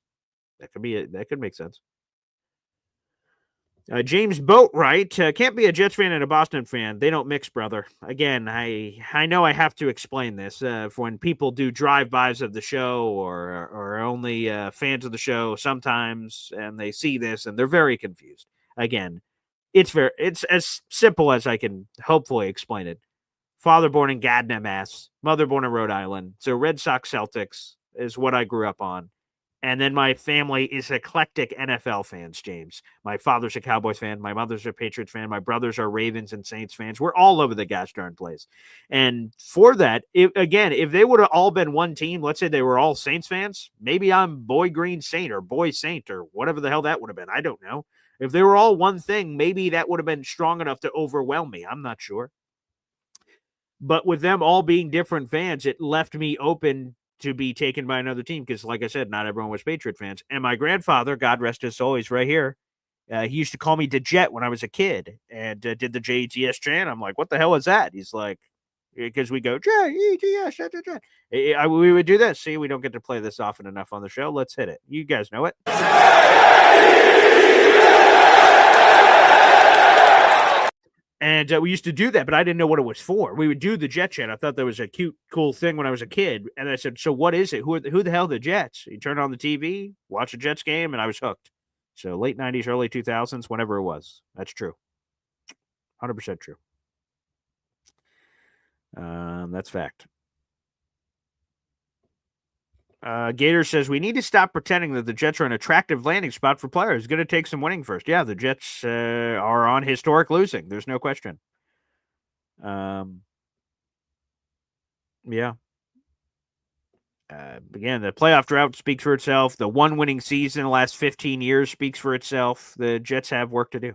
That could make sense. James Boatwright, can't be a Jets fan and a Boston fan. They don't mix, brother. Again, I know I have to explain this. For when people do drive-bys of the show or only fans of the show sometimes, and they see this and they're very confused. Again, it's as simple as I can hopefully explain it. Father born in Gardner, Mass. Mother born in Rhode Island. So Red Sox Celtics is what I grew up on. And then my family is eclectic NFL fans, James. My father's a Cowboys fan. My mother's a Patriots fan. My brothers are Ravens and Saints fans. We're all over the gosh darn place. And for that, if they would have all been one team, let's say they were all Saints fans, maybe I'm Boy Green Saint or Boy Saint or whatever the hell that would have been. I don't know. If they were all one thing, maybe that would have been strong enough to overwhelm me. I'm not sure. But with them all being different fans, it left me open to be taken by another team because, like I said, not everyone was Patriot fans. And my grandfather, God rest his soul, he's right here. He used to call me the Jet when I was a kid and did the JETS chant. I'm like, what the hell is that? He's like, because we go, JETS, Jet. We would do this. See, we don't get to play this often enough on the show. Let's hit it. You guys know it. And we used to do that, but I didn't know what it was for. We would do the Jet chant. I thought that was a cute, cool thing when I was a kid. And I said, so what is it? Who the hell are the Jets? You turn on the TV, watch a Jets game, and I was hooked. So late 90s, early 2000s, whenever it was. That's true. 100% true. That's fact. Gator says, we need to stop pretending that the Jets are an attractive landing spot for players. Going to take some winning first. Yeah, the Jets are on historic losing. There's no question. Yeah. Again, the playoff drought speaks for itself. The one winning season in the last 15 years speaks for itself. The Jets have work to do.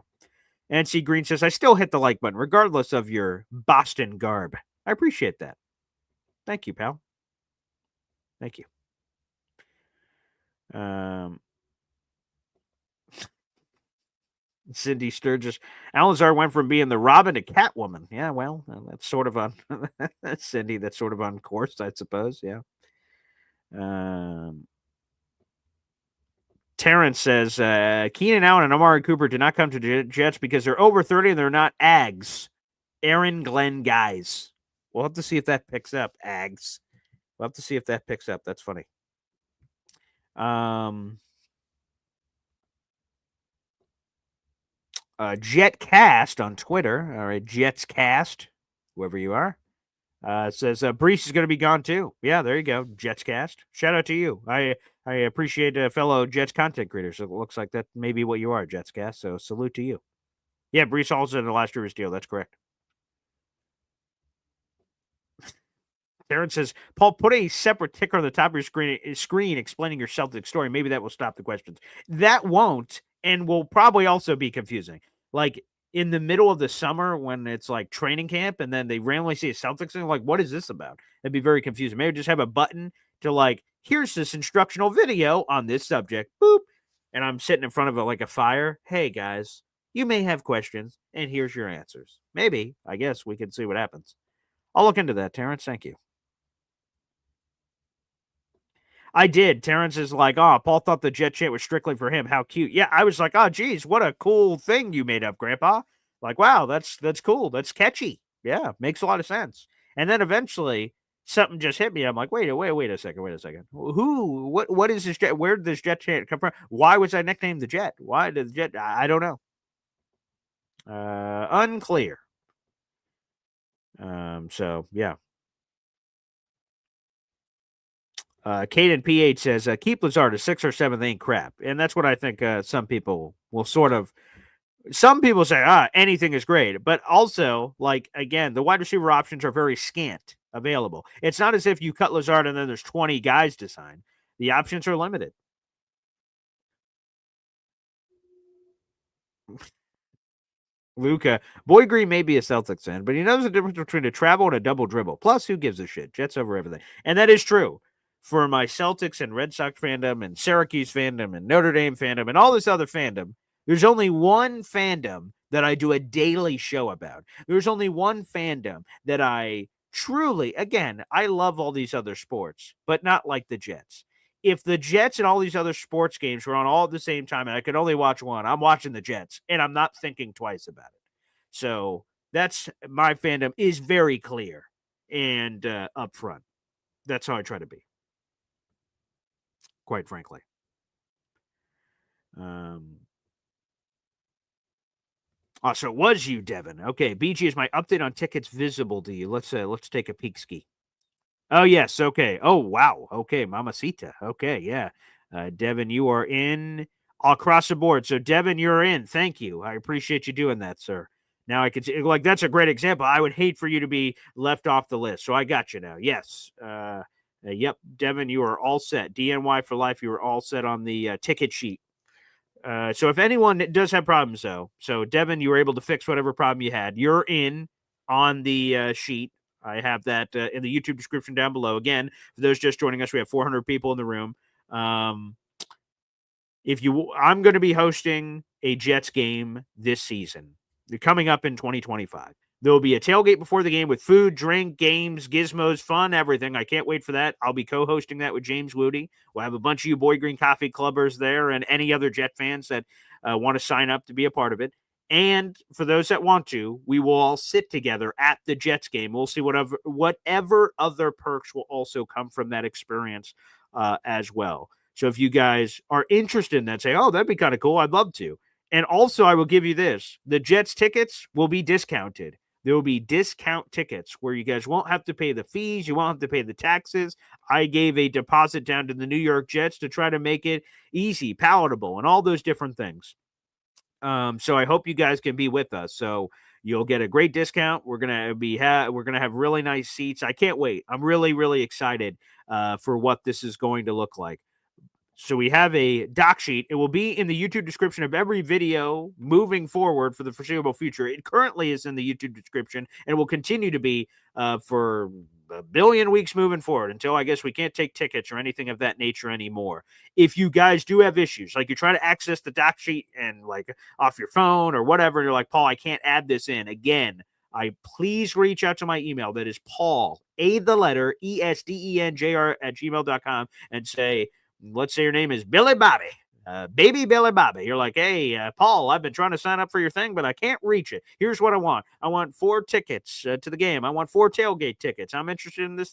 NC Green says, I still hit the like button, regardless of your Boston garb. I appreciate that. Thank you, pal. Thank you. Cindy Sturgis. Lazard went from being the Robin to Catwoman. Yeah, well, that's sort of on Cindy. That's sort of on course, I suppose. Yeah. Terrence says Keenan Allen and Amari Cooper did not come to Jets because they're over 30 and they're not Ags. Aaron Glenn guys. We'll have to see if that picks up. Ags. We'll have to see if that picks up. That's funny. Jetcast on Twitter. All right, Jetscast, whoever you are, says Brees is going to be gone too. Yeah, there you go. Jetscast. Shout out to you. I appreciate fellow Jets content creators. It looks like that may be what you are, Jetscast. So salute to you. Yeah, Brees Hall's in the last year's deal. That's correct. Terrence says, Paul, put a separate ticker on the top of your screen explaining your Celtic story. Maybe that will stop the questions. That won't, and will probably also be confusing. Like in the middle of the summer when it's like training camp and then they randomly see a Celtics thing, like, what is this about? It'd be very confusing. Maybe just have a button to like, here's this instructional video on this subject. Boop. And I'm sitting in front of it like a fire. Hey, guys, you may have questions, and here's your answers. Maybe. I guess we can see what happens. I'll look into that, Terrence. Thank you. I did. Terrence is like, oh, Paul thought the Jet chant was strictly for him. How cute. Yeah, I was like, oh, geez, what a cool thing you made up, Grandpa. Like, wow, that's cool. That's catchy. Yeah, makes a lot of sense. And then eventually something just hit me. I'm like, wait a second. What is this Jet? Where did this Jet chant come from? Why was I nicknamed the Jet? Why did the Jet? I don't know. Unclear. So, yeah. Caden P8 says, keep Lazard a 6th or 7th ain't crap. And that's what I think some people will some people say, anything is great. But also, like, again, the wide receiver options are very scant available. It's not as if you cut Lazard and then there's 20 guys to sign. The options are limited. Luca, Boy Green may be a Celtics fan, but he knows the difference between a travel and a double dribble. Plus, who gives a shit? Jets over everything. And that is true for my Celtics and Red Sox fandom and Syracuse fandom and Notre Dame fandom and all this other fandom. There's only one fandom that I do a daily show about. There's only one fandom that I truly, again, I love all these other sports, but not like the Jets. If the Jets and all these other sports games were on all at the same time and I could only watch one, I'm watching the Jets and I'm not thinking twice about it. So that's my fandom is very clear and upfront. That's how I try to be, quite frankly. So it was you, Devin. Okay, BG is my update on tickets visible to you. Let's take a peek ski. Oh, yes. Okay. Oh, wow. Okay. Mamacita. Okay. Yeah. Devin, you are in across the board. So, Devin, you're in. Thank you. I appreciate you doing that, sir. Now I could see, like, that's a great example. I would hate for you to be left off the list. So I got you now. Yes. Yep. Devin, you are all set. DNY for life. You are all set on the ticket sheet. So if anyone does have problems, though, so Devin, you were able to fix whatever problem you had. You're in on the sheet. I have that in the YouTube description down below. Again, for those just joining us, we have 400 people in the room. I'm going to be hosting a Jets game this season. They're coming up in 2025. There will be a tailgate before the game with food, drink, games, gizmos, fun, everything. I can't wait for that. I'll be co-hosting that with James Woody. We'll have a bunch of you Boy Green Coffee Clubbers there and any other Jet fans that want to sign up to be a part of it. And for those that want to, we will all sit together at the Jets game. We'll see whatever other perks will also come from that experience as well. So if you guys are interested in that, say, oh, that'd be kind of cool. I'd love to. And also, I will give you this. The Jets tickets will be discounted. There will be discount tickets where you guys won't have to pay the fees. You won't have to pay the taxes. I gave a deposit down to the New York Jets to try to make it easy, palatable, and all those different things. So I hope you guys can be with us. So you'll get a great discount. We're gonna have really nice seats. I can't wait. I'm really, really excited for what this is going to look like. So we have a doc sheet. It will be in the YouTube description of every video moving forward for the foreseeable future. It currently is in the YouTube description and will continue to be for a billion weeks moving forward until I guess we can't take tickets or anything of that nature anymore. If you guys do have issues, like you're trying to access the doc sheet and like off your phone or whatever, and you're like, Paul, I can't add this in. Again, please reach out to my email. That is Paul, the letter, ESDENJR @gmail.com and say, let's say your name is Billy Bobby, baby Billy Bobby. You're like, hey, Paul, I've been trying to sign up for your thing, but I can't reach it. Here's what I want. I want 4 tickets to the game. I want 4 tailgate tickets. I'm interested in this.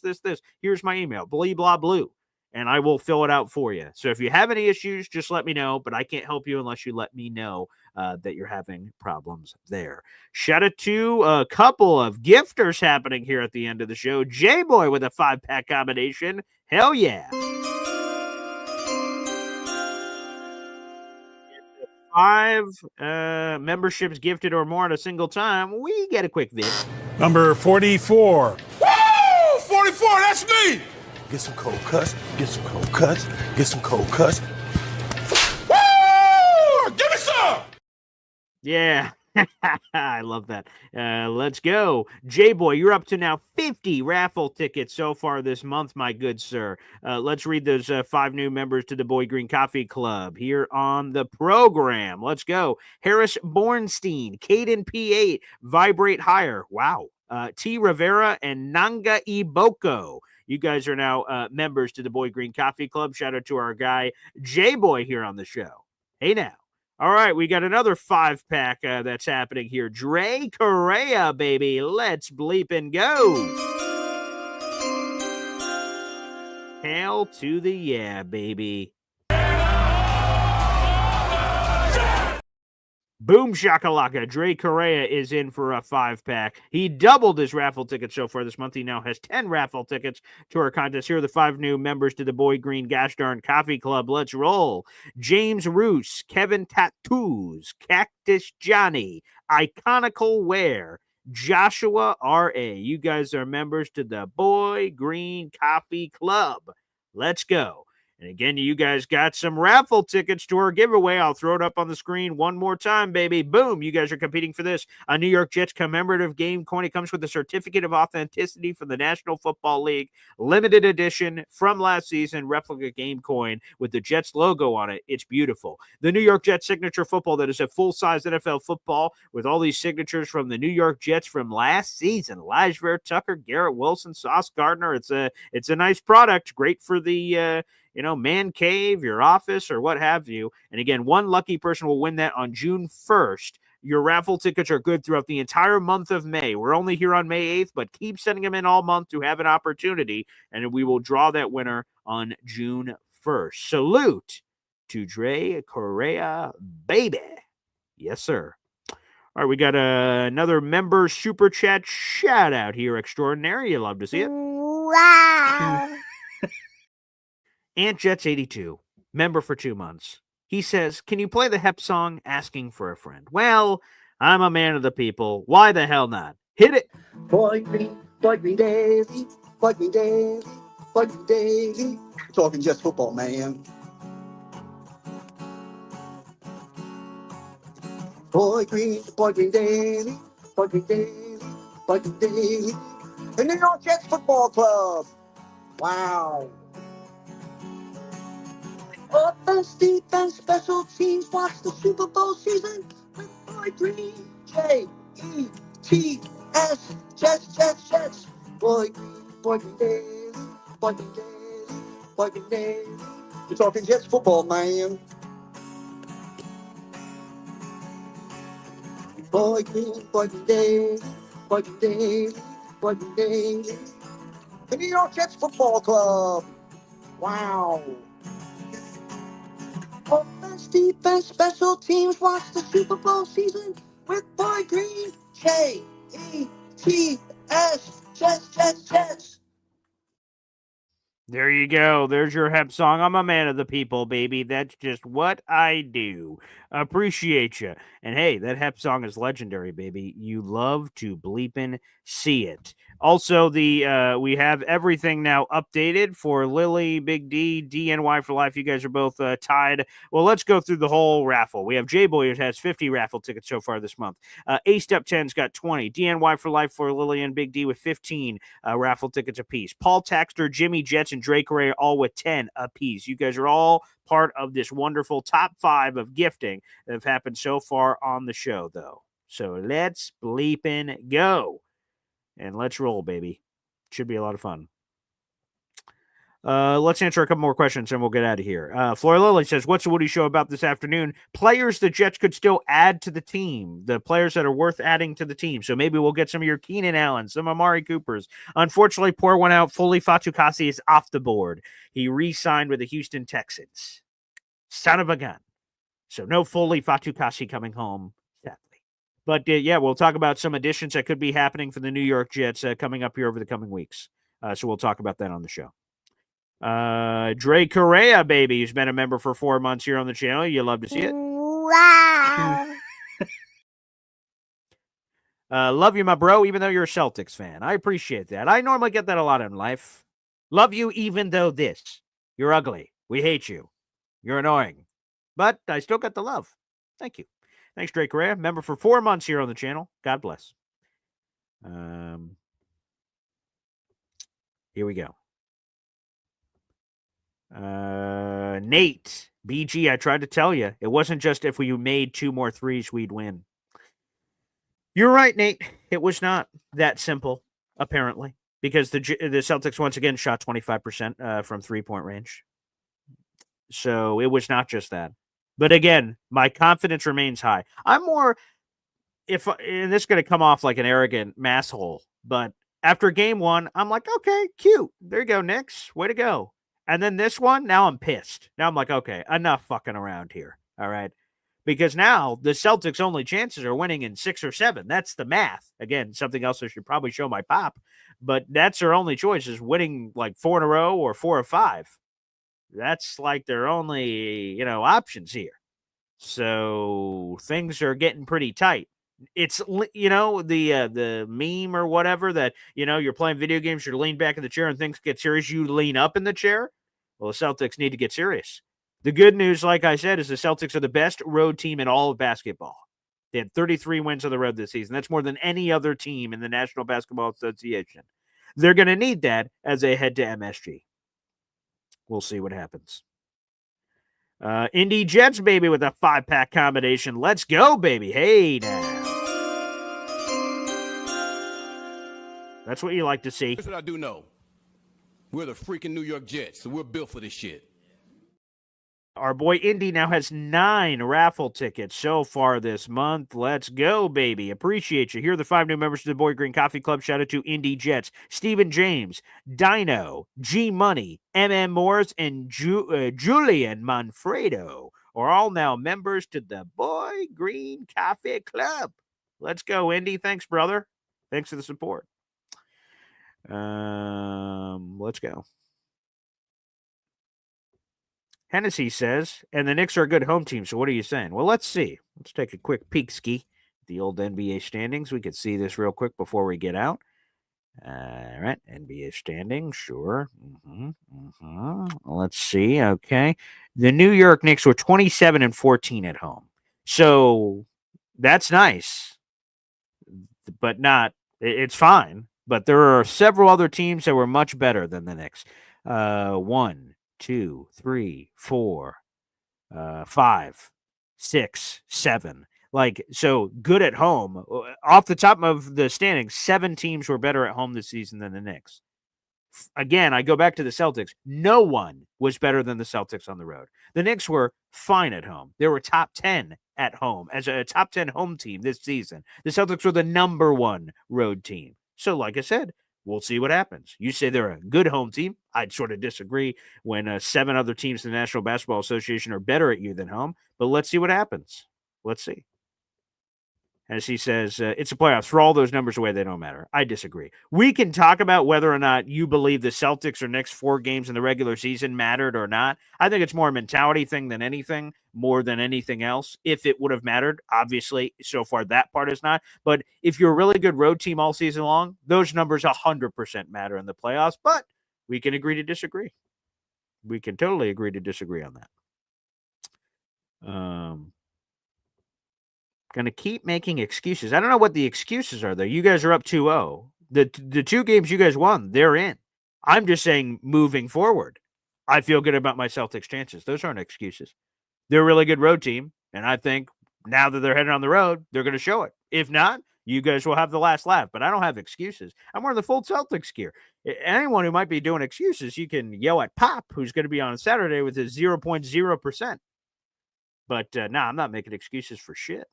Here's my email, blee, blah, blue. And I will fill it out for you. So if you have any issues, just let me know. But I can't help you unless you let me know that you're having problems there. Shout out to a couple of gifters happening here at the end of the show. J-Boy with a 5-pack combination. Hell yeah. 5 memberships gifted or more at a single time, we get a quick vid. Number 44. Woo! 44, that's me! Get some cold cuts, get some cold cuts, get some cold cuts. Woo! Give me some! Yeah. I love that. Let's go. J-Boy, you're up to now 50 raffle tickets so far this month, my good sir. Let's read those 5 new members to the Boy Green Coffee Club here on the program. Let's go. Harris Bornstein, Caden P8, Vibrate Higher. Wow. T. Rivera and Nanga Iboko. You guys are now members to the Boy Green Coffee Club. Shout out to our guy, J-Boy, here on the show. Hey now. All right, we got another 5-pack that's happening here. Dre Correa, baby. Let's bleep and go. Hail to the yeah, baby. Boom shakalaka. Dre Correa is in for a 5-pack. He doubled his raffle tickets so far this month. He now has 10 raffle tickets to our contest. Here are the 5 new members to the Boy Green Gosh Darn Coffee Club. Let's roll. James Roos, Kevin Tattoos, Cactus Johnny, Iconical Wear, Joshua R.A. You guys are members to the Boy Green Coffee Club. Let's go. And again, you guys got some raffle tickets to our giveaway. I'll throw it up on the screen one more time, baby. Boom. You guys are competing for this. A New York Jets commemorative game coin. It comes with a certificate of authenticity from the National Football League. Limited edition from last season. Replica game coin with the Jets logo on it. It's beautiful. The New York Jets signature football that is a full-size NFL football with all these signatures from the New York Jets from last season. Elijah Tucker, Garrett Wilson, Sauce Gardner. It's a nice product. Great for the man cave, your office, or what have you. And again, one lucky person will win that on June 1st. Your raffle tickets are good throughout the entire month of May. We're only here on May 8th, but keep sending them in all month to have an opportunity, and we will draw that winner on June 1st. Salute to Dre Correa, baby. Yes, sir. All right, we got another member super chat shout out here extraordinary. You love to see it. Wow. Ant Jets 82, member for 2 months. He says, can you play the Hep song, Asking for a Friend? Well, I'm a man of the people. Why the hell not? Hit it. Boy Green daily, Boy Green daily, Boy Green daily. Talking just football, man. Boy Green daily, Boy Green daily, Boy Green daily. The New York Jets Football Club. Wow. Offense, defense, special teams. Watch the Super Bowl season with Boy Green. J-E-T-S. Jets. Boy Green daily, Boy Green daily, Boy Green daily. You're talking Jets football, man. Boy Green daily, Boy Green daily, Boy Green daily. The New York Jets Football Club. Wow. Offense, defense, special teams. Watch the Super Bowl season with Boy Green. J-E-T-S. Jets. There you go. There's your Hep song. I'm a man of the people, baby. That's just what I do. Appreciate you. And hey, that Hep song is legendary, baby. You love to bleepin' see it. Also, we have everything now updated for Lily, Big D, DNY for life. You guys are both tied. Well, let's go through the whole raffle. We have J-Boy, who has 50 raffle tickets so far this month. A-Step 10's got 20. DNY for life for Lily and Big D with 15 raffle tickets apiece. Paul Taxter, Jimmy Jets, and Drake Ray all with 10 apiece. You guys are all part of this wonderful top 5 of gifting that have happened so far on the show, though. So let's bleepin' go. And let's roll, baby. Should be a lot of fun. Let's answer a couple more questions and we'll get out of here. Flora Lily says, what's the Woody Show about this afternoon? Players the Jets could still add to the team. The players that are worth adding to the team. So maybe we'll get some of your Keenan Allen, some Amari Coopers. Unfortunately, poor one out. Fully Fatukasi is off the board. He re-signed with the Houston Texans. Son of a gun. So no Fully Fatukasi coming home, sadly. But yeah, we'll talk about some additions that could be happening for the New York Jets coming up here over the coming weeks. So we'll talk about that on the show. Dre Correa, baby, who's been a member for 4 months here on the channel. You love to see it. Wow. Love you, my bro, even though you're a Celtics fan. I appreciate that. I normally get that a lot in life. Love you even though this. You're ugly. We hate you. You're annoying. But I still got the love. Thank you. Thanks, Dre Correa. Member for 4 months here on the channel. God bless. Here we go. Nate, BG, I tried to tell you. It wasn't just if we made 2 more threes, we'd win. You're right, Nate. It was not that simple, apparently, because the Celtics once again shot 25% from 3-point range. So it was not just that. But again, my confidence remains high. I'm more, and this is going to come off like an arrogant masshole, but after game 1, I'm like, okay, cute. There you go, Knicks. Way to go. And then this one, now I'm pissed. Now I'm like, okay, enough fucking around here. All right. because now the Celtics' only chances are winning in 6 or 7. That's the math. Again, something else I should probably show my pop, but that's their only choice is winning like 4 in a row or 4 or 5. That's like their only, options here. So things are getting pretty tight. It's, the meme or whatever that, you're playing video games, you're leaning back in the chair and things get serious. You lean up in the chair. Well, the Celtics need to get serious. The good news, like I said, is the Celtics are the best road team in all of basketball. They had 33 wins on the road this season. That's more than any other team in the National Basketball Association. They're going to need that as they head to MSG. We'll see what happens. Indy Jets, baby, with a 5-pack combination. Let's go, baby. Hey, now. That's what you like to see. Here's what I do know. We're the freaking New York Jets, so we're built for this shit. Our boy Indy now has 9 raffle tickets so far this month. Let's go, baby. Appreciate you. Here are the 5 new members to the Boy Green Coffee Club. Shout out to Indy Jets, Stephen James, Dino, G Money, MM Morris, and Julian Manfredo are all now members to the Boy Green Coffee Club. Let's go, Indy. Thanks, brother. Thanks for the support. Let's go. Hennessy says, and the Knicks are a good home team, so what are you saying? Well, let's see. Let's take a quick peek ski at the old NBA standings. We could see this real quick before we get out. All right, NBA standings, sure. Let's see, okay. The New York Knicks were 27-14 at home. So that's nice, but it's fine. But there are several other teams that were much better than the Knicks. 1, 2, 3, 4, 5, 6, 7. So good at home. Off the top of the standings, 7 teams were better at home this season than the Knicks. Again, I go back to the Celtics. No one was better than the Celtics on the road. The Knicks were fine at home. They were top 10 at home as a top 10 home team this season. The Celtics were the number 1 road team. So like I said, we'll see what happens. You say they're a good home team. I'd sort of disagree when 7 other teams in the National Basketball Association are better at you than home. But let's see what happens. Let's see. As he says, it's a playoffs. Throw all those numbers away. They don't matter. I disagree. We can talk about whether or not you believe the Celtics or Knicks 4 games in the regular season mattered or not. I think it's more a mentality thing than anything, more than anything else. If it would have mattered, obviously, so far that part is not. But if you're a really good road team all season long, those numbers 100% matter in the playoffs. But we can agree to disagree. We can totally agree to disagree on that. Going to keep making excuses. I don't know what the excuses are, though. You guys are up 2-0. The 2 games you guys won, they're in. I'm just saying moving forward, I feel good about my Celtics chances. Those aren't excuses. They're a really good road team, and I think now that they're heading on the road, they're going to show it. If not, you guys will have the last laugh, but I don't have excuses. I'm wearing the full Celtics gear. Anyone who might be doing excuses, you can yell at Pop, who's going to be on Saturday with his 0.0%. But I'm not making excuses for shit.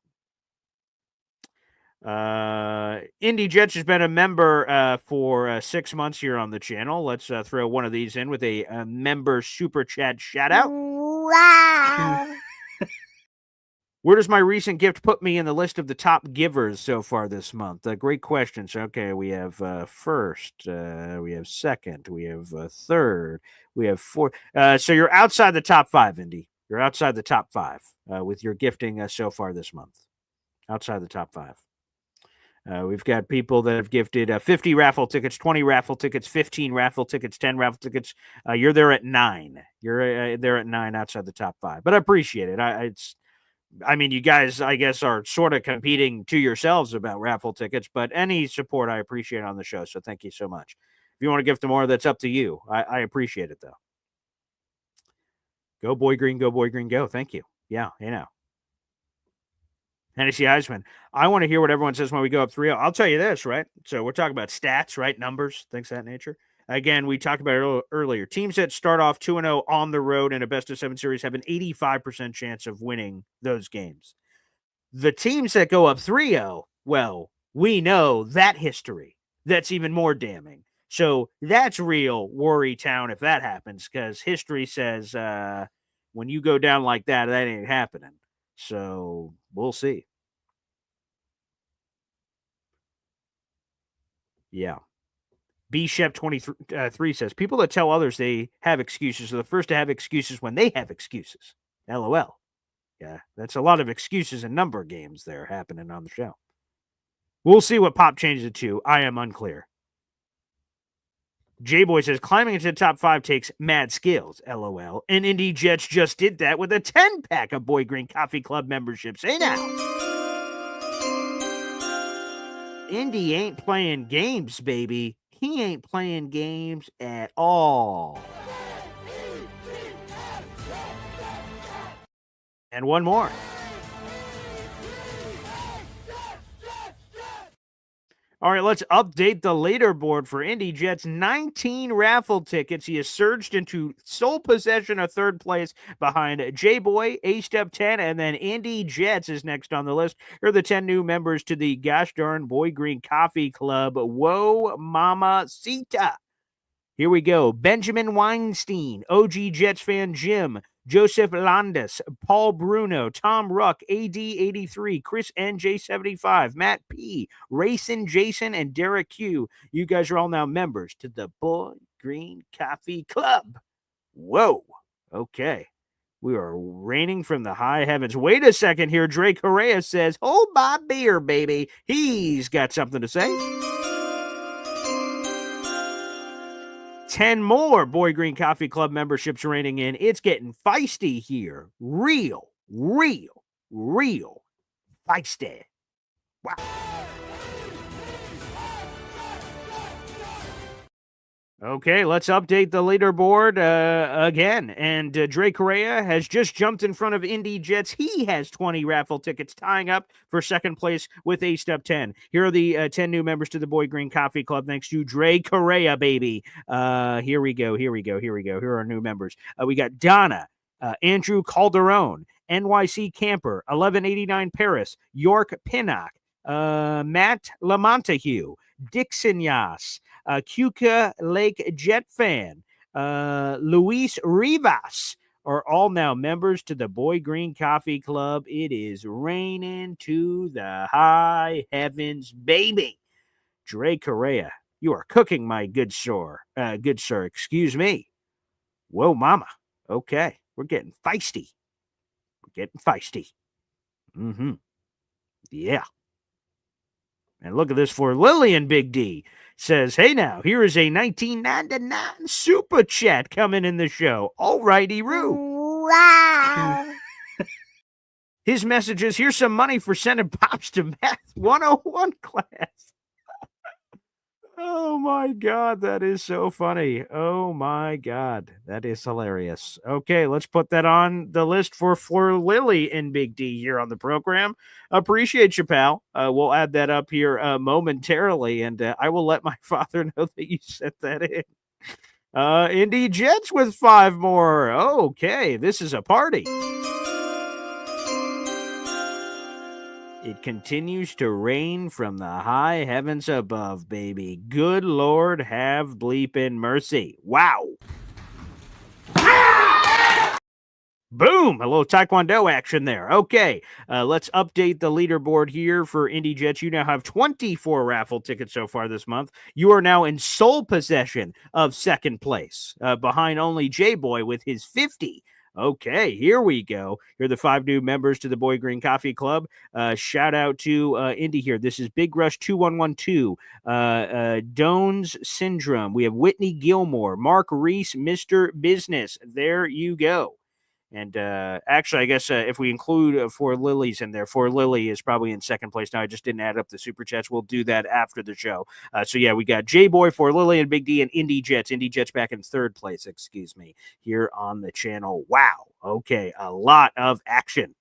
Indy Jets has been a member for 6 months here on the channel. Let's throw one of these in with a member super chat shout out. Wow. Where does my recent gift put me in the list of the top givers so far this month? Great questions. Okay, we have first, we have second, we have third, we have fourth. So you're outside the top 5, Indy. You're outside the top 5 with your gifting so far this month. Outside the top 5. We've got people that have gifted 50 raffle tickets, 20 raffle tickets, 15 raffle tickets, 10 raffle tickets. You're there at 9. You're there at 9 outside the top 5. But I appreciate it. I mean, you guys, I guess, are sort of competing to yourselves about raffle tickets, but any support I appreciate on the show. So thank you so much. If you want to gift them more, that's up to you. I appreciate it, though. Go Boy Green, go Boy Green, go. Thank you. Yeah, Hennessy Heisman. I want to hear what everyone says when we go up 3-0. I'll tell you this, right? So we're talking about stats, right? Numbers, things of that nature. Again, we talked about it earlier. Teams that start off 2-0 on the road in a best-of-7 series have an 85% chance of winning those games. The teams that go up 3-0, well, we know that history. That's even more damning. So that's real worry town if that happens, because history says when you go down like that, that ain't happening. So we'll see. Yeah. B Shep 23 says people that tell others they have excuses are the first to have excuses when they have excuses. LOL. Yeah, that's a lot of excuses and number games there happening on the show. We'll see what Pop changes it to. I am unclear. J-Boy says climbing into the top 5 takes mad skills. LOL. And Indy Jets just did that with a 10-pack of Boy Green Coffee Club memberships. Hey now. Indy ain't playing games, baby. He ain't playing games at all. And one more. All right, let's update the leaderboard for Indy Jets. 19 raffle tickets. He has surged into sole possession of third place behind J-Boy, A-Step 10, and then Indy Jets is next on the list. Here are the 10 new members to the gosh darn Boy Green Coffee Club. Whoa, Mama Sita. Here we go. Benjamin Weinstein, OG Jets fan Jim, Joseph Landis, Paul Bruno, Tom Ruck, AD83, Chris NJ75, Matt P, Racing Jason, and Derek Q. You guys are all now members to the Boy Green Coffee Club. Whoa. Okay. We are raining from the high heavens. Wait a second here. Drake Correa says, hold my beer, baby. He's got something to say. 10 more Boy Green Coffee Club memberships raining in. It's getting feisty here. Real feisty. Wow. Okay, let's update the leaderboard again. And Drake Correa has just jumped in front of Indy Jets. He has 20 raffle tickets, tying up for second place with A-Step 10. Here are the 10 new members to the Boy Green Coffee Club, thanks to Drake Correa, baby. Here we go. Here are our new members. We got Donna, Andrew Calderon, NYC Camper, 1189 Paris, York Pinnock, Matt Lamontague, Dixon Yas, Cuca Lake Jet Fan, Luis Rivas are all now members to the Boy Green Coffee Club. It is raining to the high heavens, baby. Drake Correa, you are cooking, my good sir. Excuse me. Whoa, mama. Okay, we're getting feisty. Mm-hmm. Yeah. And look at this for Lillian Big D. Says, hey now, here is a 1999 super chat coming in the show. All righty, Roo. Wow. His message is, here's some money for sending Pops to Math 101 class. Oh my God, that is so funny. Oh my God, that is hilarious. Okay, let's put that on the list for Lily and Big D here on the program. Appreciate you, pal. We'll add that up here momentarily, and I will let my father know that you sent that in. Indy Jets with 5 more. Okay, this is a party. It continues to rain from the high heavens above, baby. Good Lord, have bleeping mercy. Wow. Boom! A little Taekwondo action there. Okay, let's update the leaderboard here for Indy Jets. You now have 24 raffle tickets so far this month. You are now in sole possession of second place, behind only J-Boy with his 50. Okay, here we go. Here are the 5 new members to the Boy Green Coffee Club. Shout out to Indy here. This is Big Rush 2112, Dones Syndrome. We have Whitney Gilmore, Mark Reese, Mr. Business. There you go. And actually, I guess if we include 4 Lilies in there, 4 Lily is probably in second place. Now, I just didn't add up the super chats. We'll do that after the show. So, yeah, we got J-Boy, 4 Lily, and Big D, and Indy Jets. Indy Jets back in third place, here on the channel. Wow. Okay, a lot of action.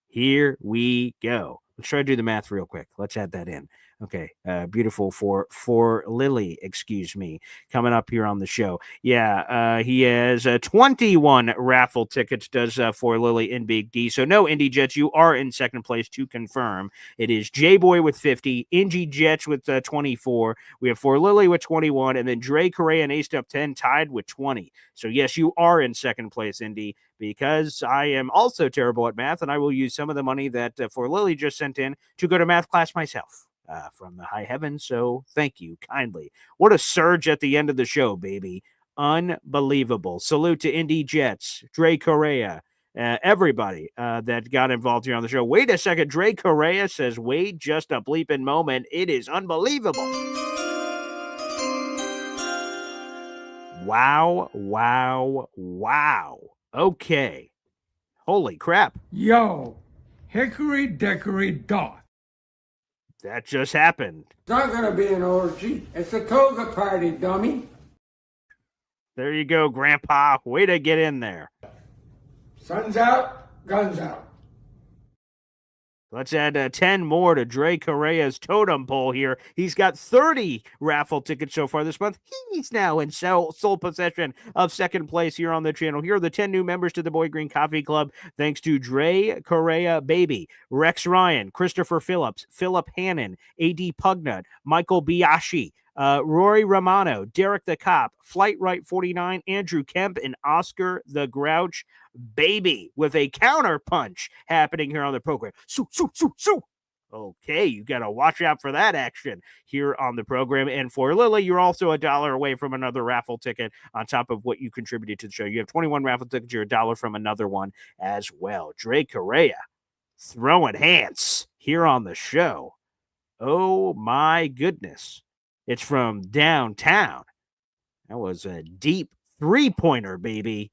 Here we go. Let's try to do the math real quick. Let's add that in. Okay, beautiful for Lily, excuse me, coming up here on the show. Yeah, he has 21 raffle tickets, does for Lily in Big D. So no, Indy Jets, you are in second place to confirm. It is J-Boy with 50, Indy Jets with 24. We have for Lily with 21, and then Dre Correa and Ace Up 10 tied with 20. So yes, you are in second place, Indy, because I am also terrible at math, and I will use some of the money that for Lily just sent in to go to math class myself. From the high heavens. So thank you kindly. What a surge at the end of the show, baby. Unbelievable. Salute to Indy Jets, Dre Correa, everybody that got involved here on the show. Wait a second. Dre Correa says, wait just a bleeping moment. It is unbelievable. Wow, wow, wow. Okay. Holy crap. Yo, hickory dickory dock. That just happened. It's not gonna be an orgy. It's a toga party, dummy. There you go, Grandpa. Way to get in there. Sun's out, guns out. Let's add 10 more to Dre Correa's totem pole here. He's got 30 raffle tickets so far this month. He's now in sole possession of second place here on the channel. Here are the 10 new members to the Boy Green Coffee Club, thanks to Dre Correa Baby, Rex Ryan, Christopher Phillips, Philip Hannon, A.D. Pugnut, Michael Biashi, Rory Romano, Derek the Cop, Flight Right 49, Andrew Kemp, and Oscar the Grouch Baby, with a counter punch happening here on the program. Okay, you got to watch out for that action here on the program. And for Lily, you're also $1 away from another raffle ticket on top of what you contributed to the show. You have 21 raffle tickets, you're $1 from another one as well. Dre Correa throwing hands here on the show. Oh my goodness. It's from downtown. That was a deep three-pointer, baby.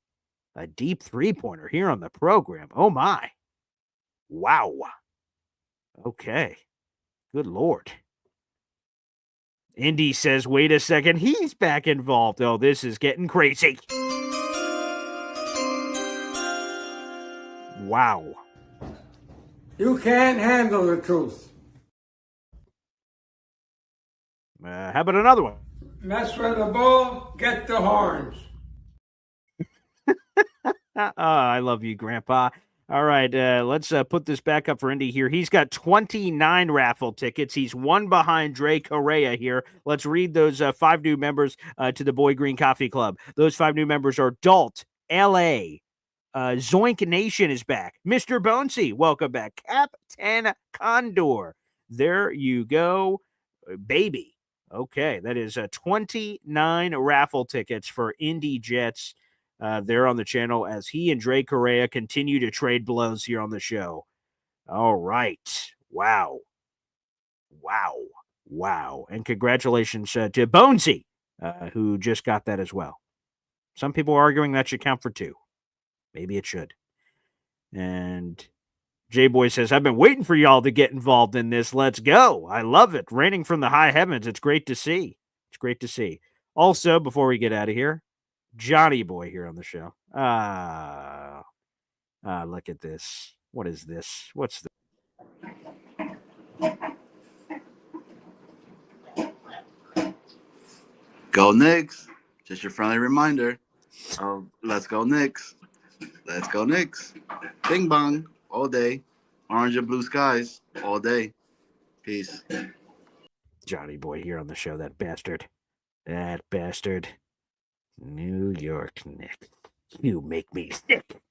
A deep three-pointer here on the program. Oh, my. Wow. Okay. Good Lord. Indy says, wait a second. He's back involved. Oh, this is getting crazy. Wow. You can't handle the truth. How about another one? Mess with the bull, get the horns. I love you, Grandpa. All right, let's put this back up for Indy here. He's got 29 raffle tickets. He's one behind Dre Correa here. Let's read those 5 new members to the Boy Green Coffee Club. Those 5 new members are Dalt, L.A., Zoink Nation is back. Mr. Bonesy, welcome back. Captain Condor. There you go, baby. Okay, that is 29 raffle tickets for Indy Jets there on the channel as he and Dre Correa continue to trade blows here on the show. All right. Wow. And congratulations to Bonesy, who just got that as well. Some people are arguing that should count for 2. Maybe it should. And J-Boy says, I've been waiting for y'all to get involved in this. Let's go. I love it. Raining from the high heavens. It's great to see. It's great to see. Also, before we get out of here, Johnny Boy here on the show. Look at this. What is this? What's this? Go Knicks. Just your friendly reminder. Let's go Knicks. Let's go Knicks. Bing bong all day. Orange and blue skies all day. Peace. Johnny Boy here on the show. That bastard. New York Knicks. You make me sick.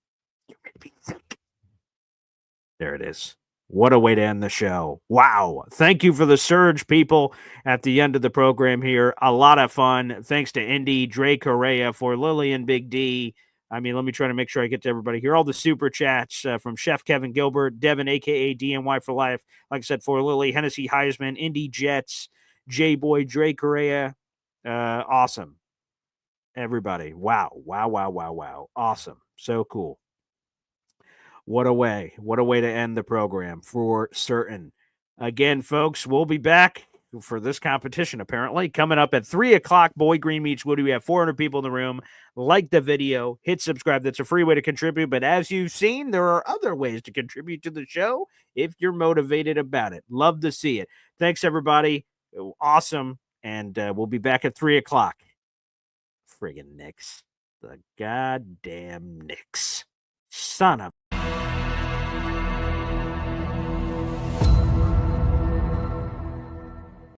There it is. What a way to end the show. Wow. Thank you for the surge, people, at the end of the program here. A lot of fun. Thanks to Indy, Dre Correa, for Lily and Big D. I mean, let me try to make sure I get to everybody here. All the super chats from Chef Kevin Gilbert, Devin, a.k.a. DNY for Life. Like I said, for Lily, Hennessy Heisman, Indy Jets, J-Boy, Dre Correa. Awesome. Everybody. Wow. Awesome. So cool. What a way to end the program for certain. Again, folks, we'll be back for this competition, apparently. Coming up at 3 o'clock, Boy Green meets Woody. We have 400 people in the room. Like the video, hit subscribe. That's a free way to contribute. But as you've seen, there are other ways to contribute to the show if you're motivated about it. Love to see it. Thanks, everybody. Awesome. And we'll be back at 3 o'clock. Friggin' Knicks. The goddamn Knicks. Son of